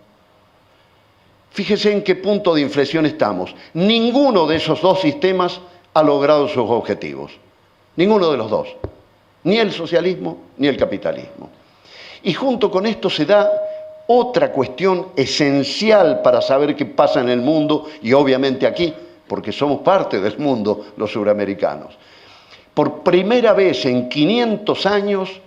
Fíjese en qué punto de inflexión estamos. Ninguno de esos dos sistemas ha logrado sus objetivos. Ninguno de los dos. Ni el socialismo ni el capitalismo. Y junto con esto se da otra cuestión esencial para saber qué pasa en el mundo y obviamente aquí, porque somos parte del mundo los suramericanos. Por primera vez en 500 años,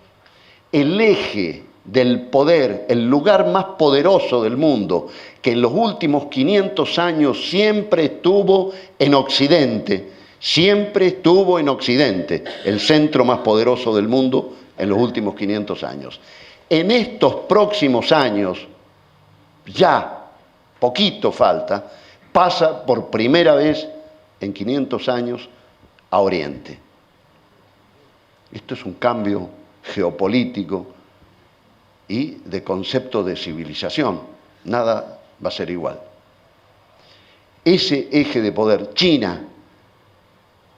el eje del poder, el lugar más poderoso del mundo, que en los últimos 500 años siempre estuvo en Occidente, el centro más poderoso del mundo en los últimos 500 años. En estos próximos años, ya poquito falta, pasa por primera vez en 500 años a Oriente. Esto es un cambio geopolítico y de concepto de civilización. Nada va a ser igual. Ese eje de poder, China,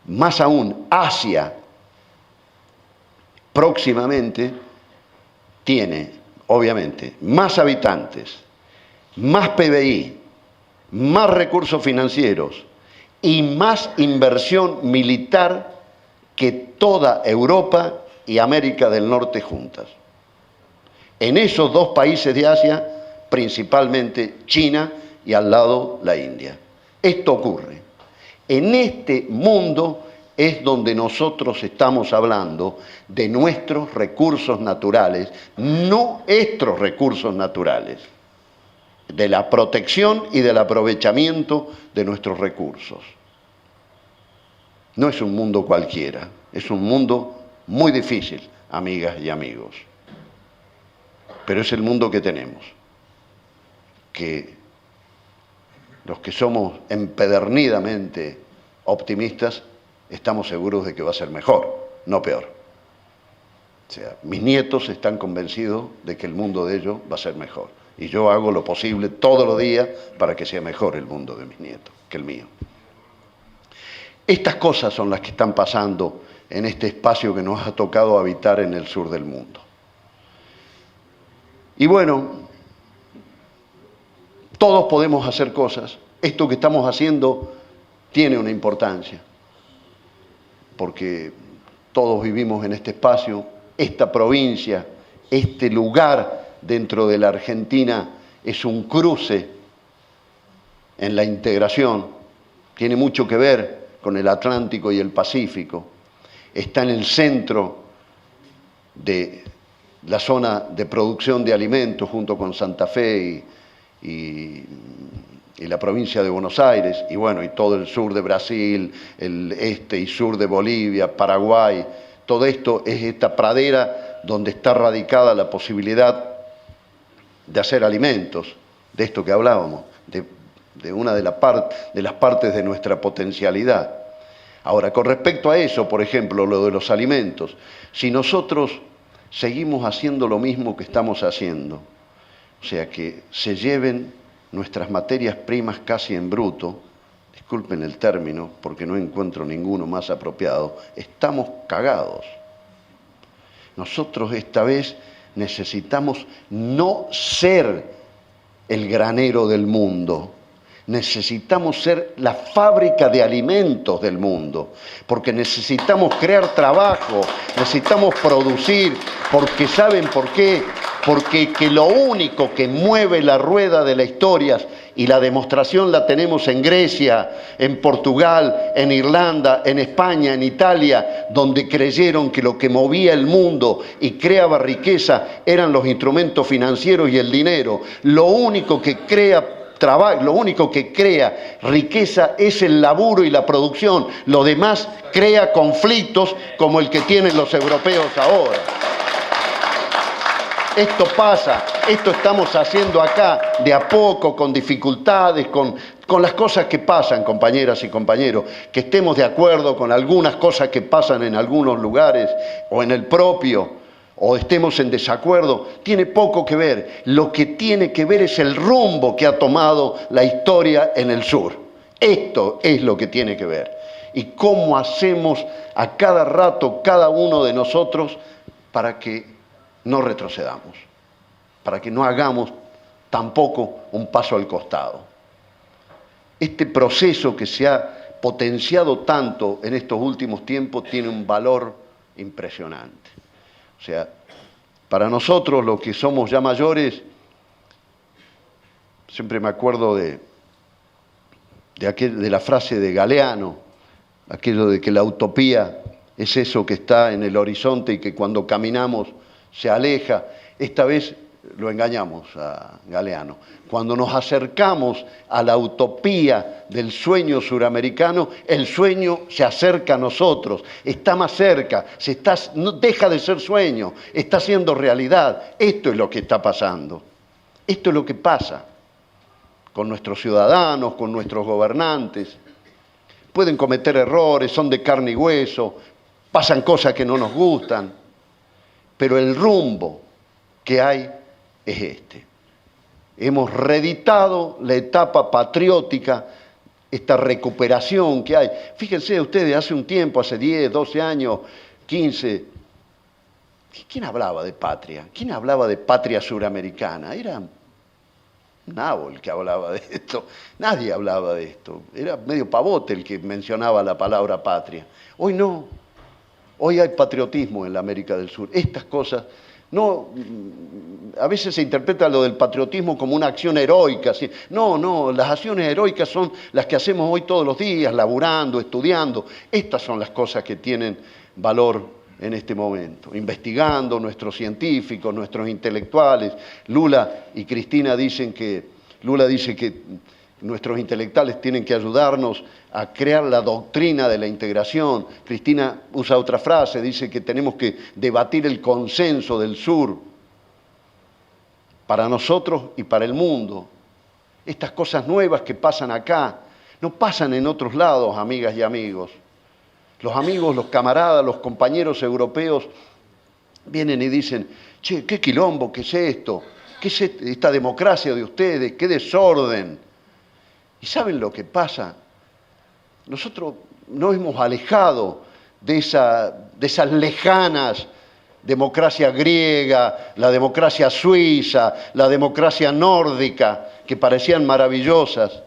más aún Asia, próximamente tiene, obviamente, más habitantes, más PBI, más recursos financieros y más inversión militar que toda Europa y América del Norte juntas. En esos dos países de Asia, principalmente China y al lado la India. Esto ocurre. En este mundo es donde nosotros estamos hablando de nuestros recursos naturales, nuestros recursos naturales, de la protección y del aprovechamiento de nuestros recursos. No es un mundo cualquiera, es un mundo muy difícil, amigas y amigos. Pero es el mundo que tenemos, que los que somos empedernidamente optimistas estamos seguros de que va a ser mejor, no peor. O sea, mis nietos están convencidos de que el mundo de ellos va a ser mejor. Y yo hago lo posible todos los días para que sea mejor el mundo de mis nietos que el mío. Estas cosas son las que están pasando en este espacio que nos ha tocado habitar en el sur del mundo. Y bueno, todos podemos hacer cosas. Esto que estamos haciendo tiene una importancia, porque todos vivimos en este espacio, esta provincia, este lugar dentro de la Argentina es un cruce en la integración, tiene mucho que ver con el Atlántico y el Pacífico, está en el centro de la zona de producción de alimentos junto con Santa Fe y la provincia de Buenos Aires, y bueno, y todo el sur de Brasil, el este y sur de Bolivia, Paraguay, todo esto es esta pradera donde está radicada la posibilidad de hacer alimentos, de esto que hablábamos, de de una de las partes de nuestra potencialidad. Ahora, con respecto a eso, por ejemplo, lo de los alimentos, si nosotros seguimos haciendo lo mismo que estamos haciendo, o sea, que se lleven nuestras materias primas casi en bruto, disculpen el término porque no encuentro ninguno más apropiado, estamos cagados. Nosotros esta vez necesitamos no ser el granero del mundo, necesitamos ser la fábrica de alimentos del mundo, porque necesitamos crear trabajo, necesitamos producir, porque ¿saben por qué? Porque que lo único que mueve la rueda de la historia, y la demostración la tenemos en Grecia, en Portugal, en Irlanda, en España, en Italia, donde creyeron que lo que movía el mundo y creaba riqueza eran los instrumentos financieros y el dinero. Lo único que crea lo único que crea riqueza es el laburo y la producción. Lo demás crea conflictos como el que tienen los europeos ahora. Esto pasa, esto estamos haciendo acá de a poco, con dificultades, con las cosas que pasan, compañeras y compañeros, que estemos de acuerdo con algunas cosas que pasan en algunos lugares o en el propio, o estemos en desacuerdo, tiene poco que ver. Lo que tiene que ver es el rumbo que ha tomado la historia en el sur. Esto es lo que tiene que ver. Y cómo hacemos a cada rato cada uno de nosotros para que no retrocedamos, para que no hagamos tampoco un paso al costado. Este proceso que se ha potenciado tanto en estos últimos tiempos tiene un valor impresionante. O sea, para nosotros, los que somos ya mayores, siempre me acuerdo de la frase de Galeano, aquello de que la utopía es eso que está en el horizonte y que cuando caminamos se aleja. Esta vez lo engañamos a Galeano. Cuando nos acercamos a la utopía del sueño suramericano, el sueño se acerca a nosotros, está más cerca, no deja de ser sueño, está siendo realidad. Esto es lo que está pasando. Esto es lo que pasa con nuestros ciudadanos, con nuestros gobernantes. Pueden cometer errores, son de carne y hueso, pasan cosas que no nos gustan, pero el rumbo que hay es este. Hemos reeditado la etapa patriótica, esta recuperación que hay. Fíjense ustedes, hace un tiempo, hace 10, 12 años, 15, ¿quién hablaba de patria? ¿Quién hablaba de patria suramericana? Era Nabo el que hablaba de esto. Nadie hablaba de esto. Era medio pavote el que mencionaba la palabra patria. Hoy no. Hoy hay patriotismo en la América del Sur. Estas cosas, no, a veces se interpreta lo del patriotismo como una acción heroica. ¿Sí? No, las acciones heroicas son las que hacemos hoy todos los días, laburando, estudiando. Estas son las cosas que tienen valor en este momento. Investigando, nuestros científicos, nuestros intelectuales. Lula y Cristina Lula dice que nuestros intelectuales tienen que ayudarnos a crear la doctrina de la integración. Cristina usa otra frase, dice que tenemos que debatir el consenso del sur para nosotros y para el mundo. Estas cosas nuevas que pasan acá no pasan en otros lados, amigas y amigos. Los amigos, los camaradas, los compañeros europeos vienen y dicen, che, qué quilombo, qué es esto, qué es esta democracia de ustedes, qué desorden. ¿Y saben lo que pasa? Nosotros nos hemos alejado de esas lejanas democracia griega, la democracia suiza, la democracia nórdica, que parecían maravillosas.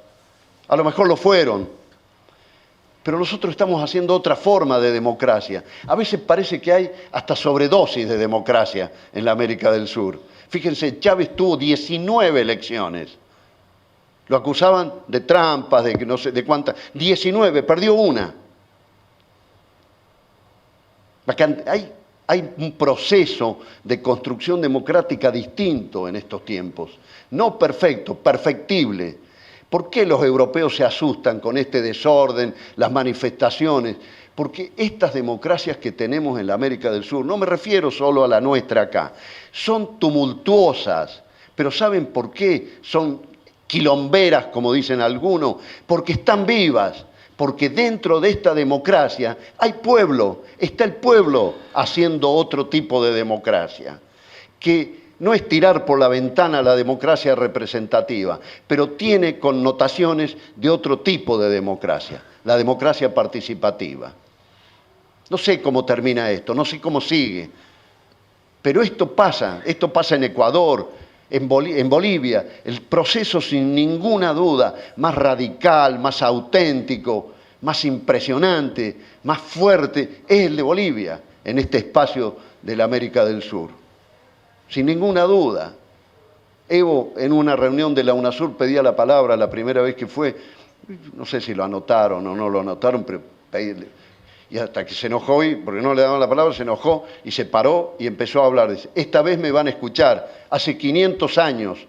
A lo mejor lo fueron, pero nosotros estamos haciendo otra forma de democracia. A veces parece que hay hasta sobredosis de democracia en la América del Sur. Fíjense, Chávez tuvo 19 elecciones. Lo acusaban de trampas, de que no sé de cuántas. 19, perdió una. Hay un proceso de construcción democrática distinto en estos tiempos. No perfecto, perfectible. ¿Por qué los europeos se asustan con este desorden, las manifestaciones? Porque estas democracias que tenemos en la América del Sur, no me refiero solo a la nuestra acá, son tumultuosas, pero ¿saben por qué son quilomberas, como dicen algunos, porque están vivas, porque dentro de esta democracia hay pueblo, está el pueblo haciendo otro tipo de democracia, que no es tirar por la ventana la democracia representativa, pero tiene connotaciones de otro tipo de democracia, la democracia participativa. No sé cómo termina esto, no sé cómo sigue, pero esto pasa en Ecuador, en Bolivia. El proceso, sin ninguna duda, más radical, más auténtico, más impresionante, más fuerte, es el de Bolivia, en este espacio de la América del Sur. Sin ninguna duda. Evo, en una reunión de la UNASUR, pedía la palabra la primera vez que fue, no sé si lo anotaron o no lo anotaron, pero y hasta que se enojó, porque no le daban la palabra, se enojó y se paró y empezó a hablar. Dice, esta vez me van a escuchar, hace 500 años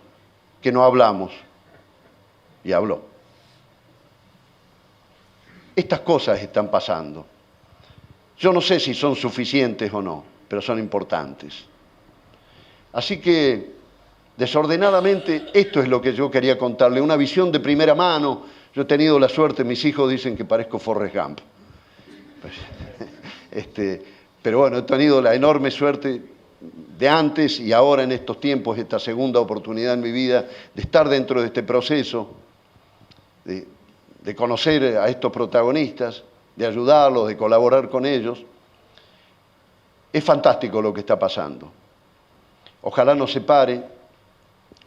que no hablamos. Y habló. Estas cosas están pasando. Yo no sé si son suficientes o no, pero son importantes. Así que, desordenadamente, esto es lo que yo quería contarle, una visión de primera mano. Yo he tenido la suerte, mis hijos dicen que parezco Forrest Gump. Pero bueno, he tenido la enorme suerte de antes y ahora en estos tiempos, esta segunda oportunidad en mi vida, de estar dentro de este proceso, de conocer a estos protagonistas, de ayudarlos, de colaborar con ellos. Es fantástico lo que está pasando. Ojalá no se pare,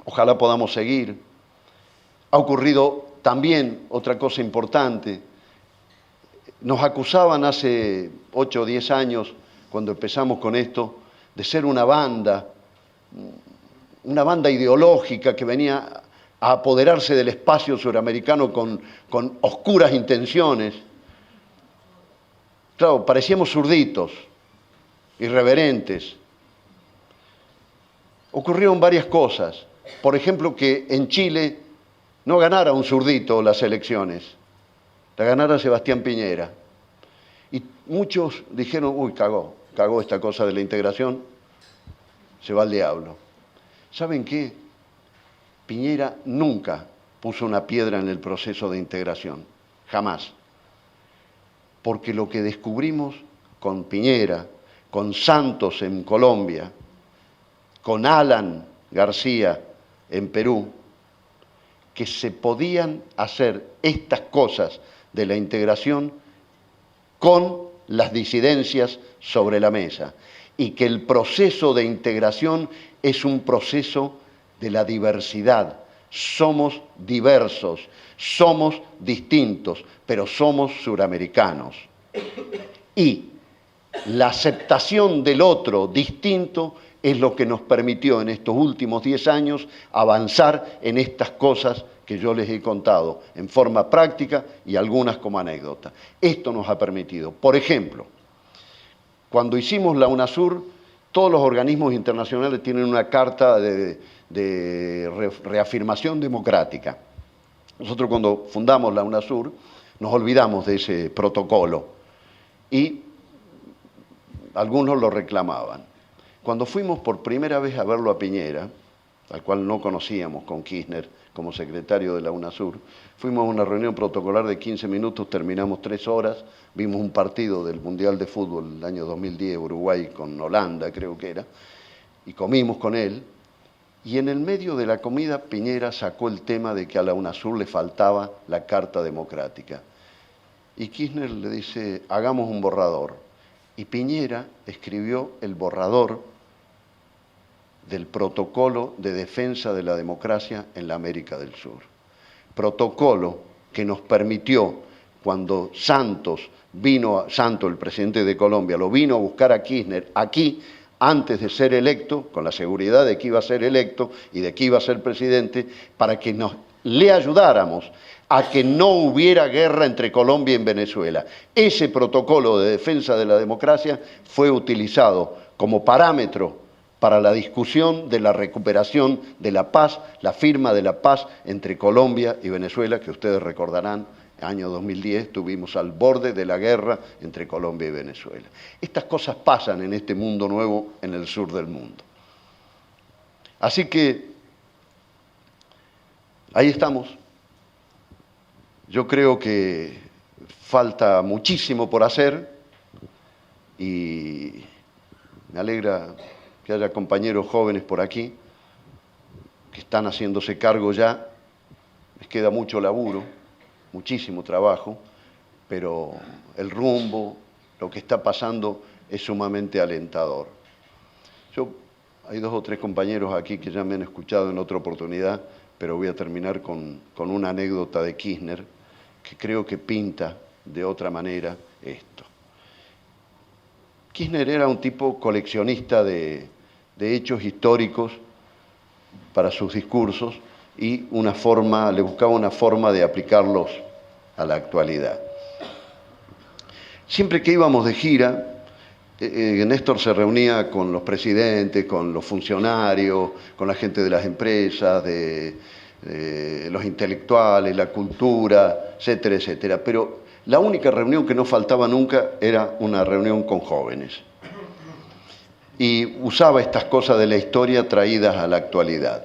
ojalá podamos seguir. Ha ocurrido también otra cosa importante. Nos acusaban hace 8 o 10 años, cuando empezamos con esto, de ser una banda ideológica que venía a apoderarse del espacio suramericano con oscuras intenciones. Claro, parecíamos zurditos, irreverentes. Ocurrieron varias cosas. Por ejemplo, que en Chile no ganara un zurdito las elecciones, la ganara Sebastián Piñera. Y muchos dijeron, uy, cagó esta cosa de la integración, se va al diablo. ¿Saben qué? Piñera nunca puso una piedra en el proceso de integración, jamás. Porque lo que descubrimos con Piñera, con Santos en Colombia, con Alan García en Perú, que se podían hacer estas cosas de la integración con las disidencias sobre la mesa y que el proceso de integración es un proceso de la diversidad. Somos diversos, somos distintos, pero somos suramericanos. Y la aceptación del otro distinto es lo que nos permitió en estos últimos 10 años avanzar en estas cosas que yo les he contado en forma práctica y algunas como anécdota. Esto nos ha permitido, por ejemplo, cuando hicimos la UNASUR, todos los organismos internacionales tienen una carta de reafirmación democrática. Nosotros cuando fundamos la UNASUR nos olvidamos de ese protocolo y algunos lo reclamaban. Cuando fuimos por primera vez a verlo a Piñera, al cual no conocíamos con Kirchner como secretario de la UNASUR, fuimos a una reunión protocolar de 15 minutos, terminamos 3 horas, vimos un partido del Mundial de Fútbol el año 2010, Uruguay con Holanda creo que era, y comimos con él, y en el medio de la comida Piñera sacó el tema de que a la UNASUR le faltaba la Carta Democrática. Y Kirchner le dice, hagamos un borrador. Y Piñera escribió el borrador del protocolo de defensa de la democracia en la América del Sur. Protocolo que nos permitió, cuando Santos, el presidente de Colombia, lo vino a buscar a Kirchner aquí, antes de ser electo, con la seguridad de que iba a ser electo y de que iba a ser presidente, para que le ayudáramos a que no hubiera guerra entre Colombia y Venezuela. Ese protocolo de defensa de la democracia fue utilizado como parámetro para la discusión de la recuperación de la paz, la firma de la paz entre Colombia y Venezuela, que ustedes recordarán, año 2010 estuvimos al borde de la guerra entre Colombia y Venezuela. Estas cosas pasan en este mundo nuevo en el sur del mundo. Así que ahí estamos. Yo creo que falta muchísimo por hacer y me alegra que haya compañeros jóvenes por aquí que están haciéndose cargo ya. Les queda mucho laburo, muchísimo trabajo, pero el rumbo, lo que está pasando es sumamente alentador. Hay 2 o 3 compañeros aquí que ya me han escuchado en otra oportunidad, pero voy a terminar con una anécdota de Kirchner que creo que pinta de otra manera esto. Kirchner era un tipo coleccionista de hechos históricos para sus discursos y le buscaba una forma de aplicarlos a la actualidad. Siempre que íbamos de gira, Néstor se reunía con los presidentes, con los funcionarios, con la gente de las empresas, de los intelectuales, la cultura, etcétera, etcétera. Pero la única reunión que no faltaba nunca era una reunión con jóvenes. Y usaba estas cosas de la historia traídas a la actualidad.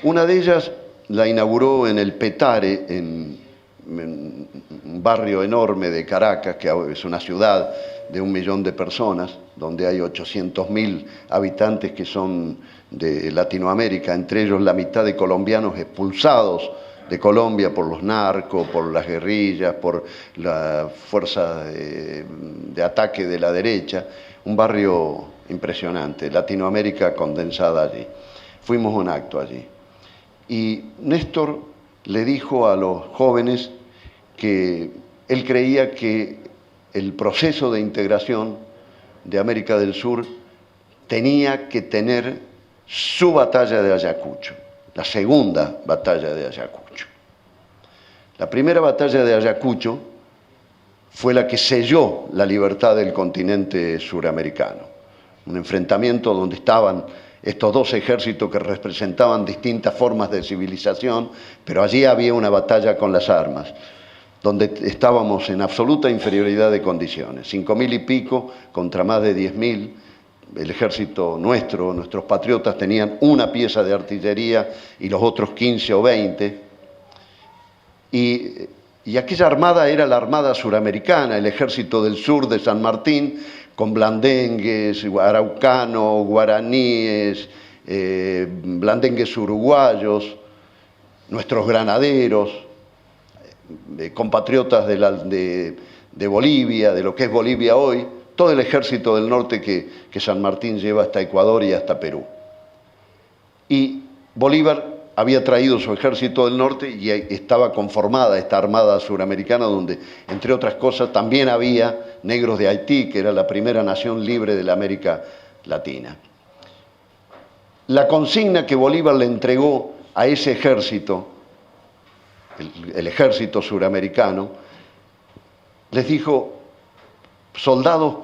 Una de ellas la inauguró en el Petare, en un barrio enorme de Caracas, que es una ciudad de 1 millón de personas, donde hay 800.000 habitantes que son de Latinoamérica, entre ellos la mitad de colombianos expulsados de Colombia por los narcos, por las guerrillas, por la fuerza de ataque de la derecha. Un barrio impresionante, Latinoamérica condensada allí. Fuimos a un acto allí. Y Néstor le dijo a los jóvenes que él creía que el proceso de integración de América del Sur tenía que tener su batalla de Ayacucho, la segunda batalla de Ayacucho. La primera batalla de Ayacucho fue la que selló la libertad del continente suramericano. Un enfrentamiento donde estaban estos 2 ejércitos que representaban distintas formas de civilización, pero allí había una batalla con las armas, donde estábamos en absoluta inferioridad de condiciones, 5.000 y pico contra más de 10.000. El ejército nuestros patriotas tenían una pieza de artillería y los otros 15 o 20. Y aquella armada era la armada suramericana, el ejército del sur de San Martín, con blandengues, araucanos, guaraníes, blandengues uruguayos, nuestros granaderos, compatriotas de Bolivia, de lo que es Bolivia hoy, todo el ejército del norte que San Martín lleva hasta Ecuador y hasta Perú. Y Bolívar había traído su ejército del norte y estaba conformada esta armada suramericana donde, entre otras cosas, también había negros de Haití, que era la primera nación libre de la América Latina. La consigna que Bolívar le entregó a ese ejército, el ejército suramericano, les dijo: soldados,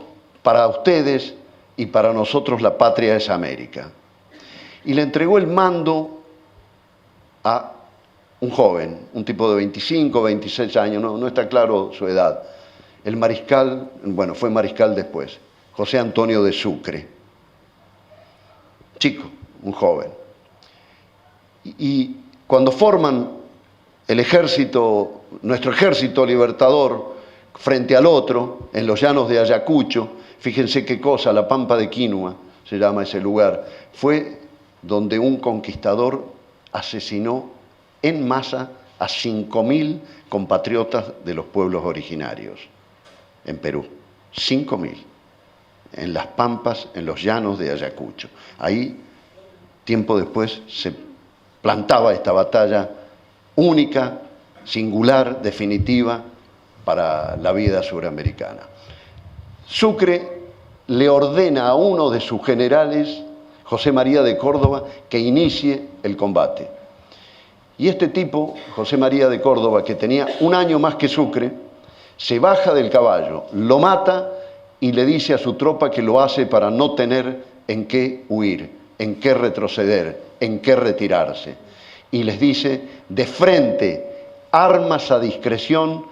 para ustedes y para nosotros la patria es América. Y le entregó el mando a un joven, un tipo de 25, 26 años, no está claro su edad. El mariscal, fue mariscal después, José Antonio de Sucre. Chico, un joven. Y cuando forman el ejército, nuestro ejército libertador, frente al otro, en los llanos de Ayacucho, fíjense qué cosa, la Pampa de Quinua se llama ese lugar, fue donde un conquistador asesinó en masa a 5.000 compatriotas de los pueblos originarios en Perú. 5.000. En las pampas, en los llanos de Ayacucho. Ahí, tiempo después, se plantaba esta batalla única, singular, definitiva para la vida suramericana. Sucre le ordena a uno de sus generales, José María de Córdoba, que inicie el combate. Y este tipo, José María de Córdoba, que tenía 1 año más que Sucre, se baja del caballo, lo mata y le dice a su tropa que lo hace para no tener en qué huir, en qué retroceder, en qué retirarse. Y les dice: de frente, armas a discreción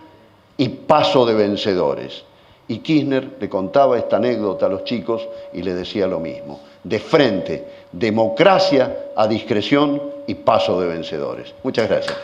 y paso de vencedores. Y Kirchner le contaba esta anécdota a los chicos y le decía lo mismo: de frente, democracia a discreción y paso de vencedores. Muchas gracias.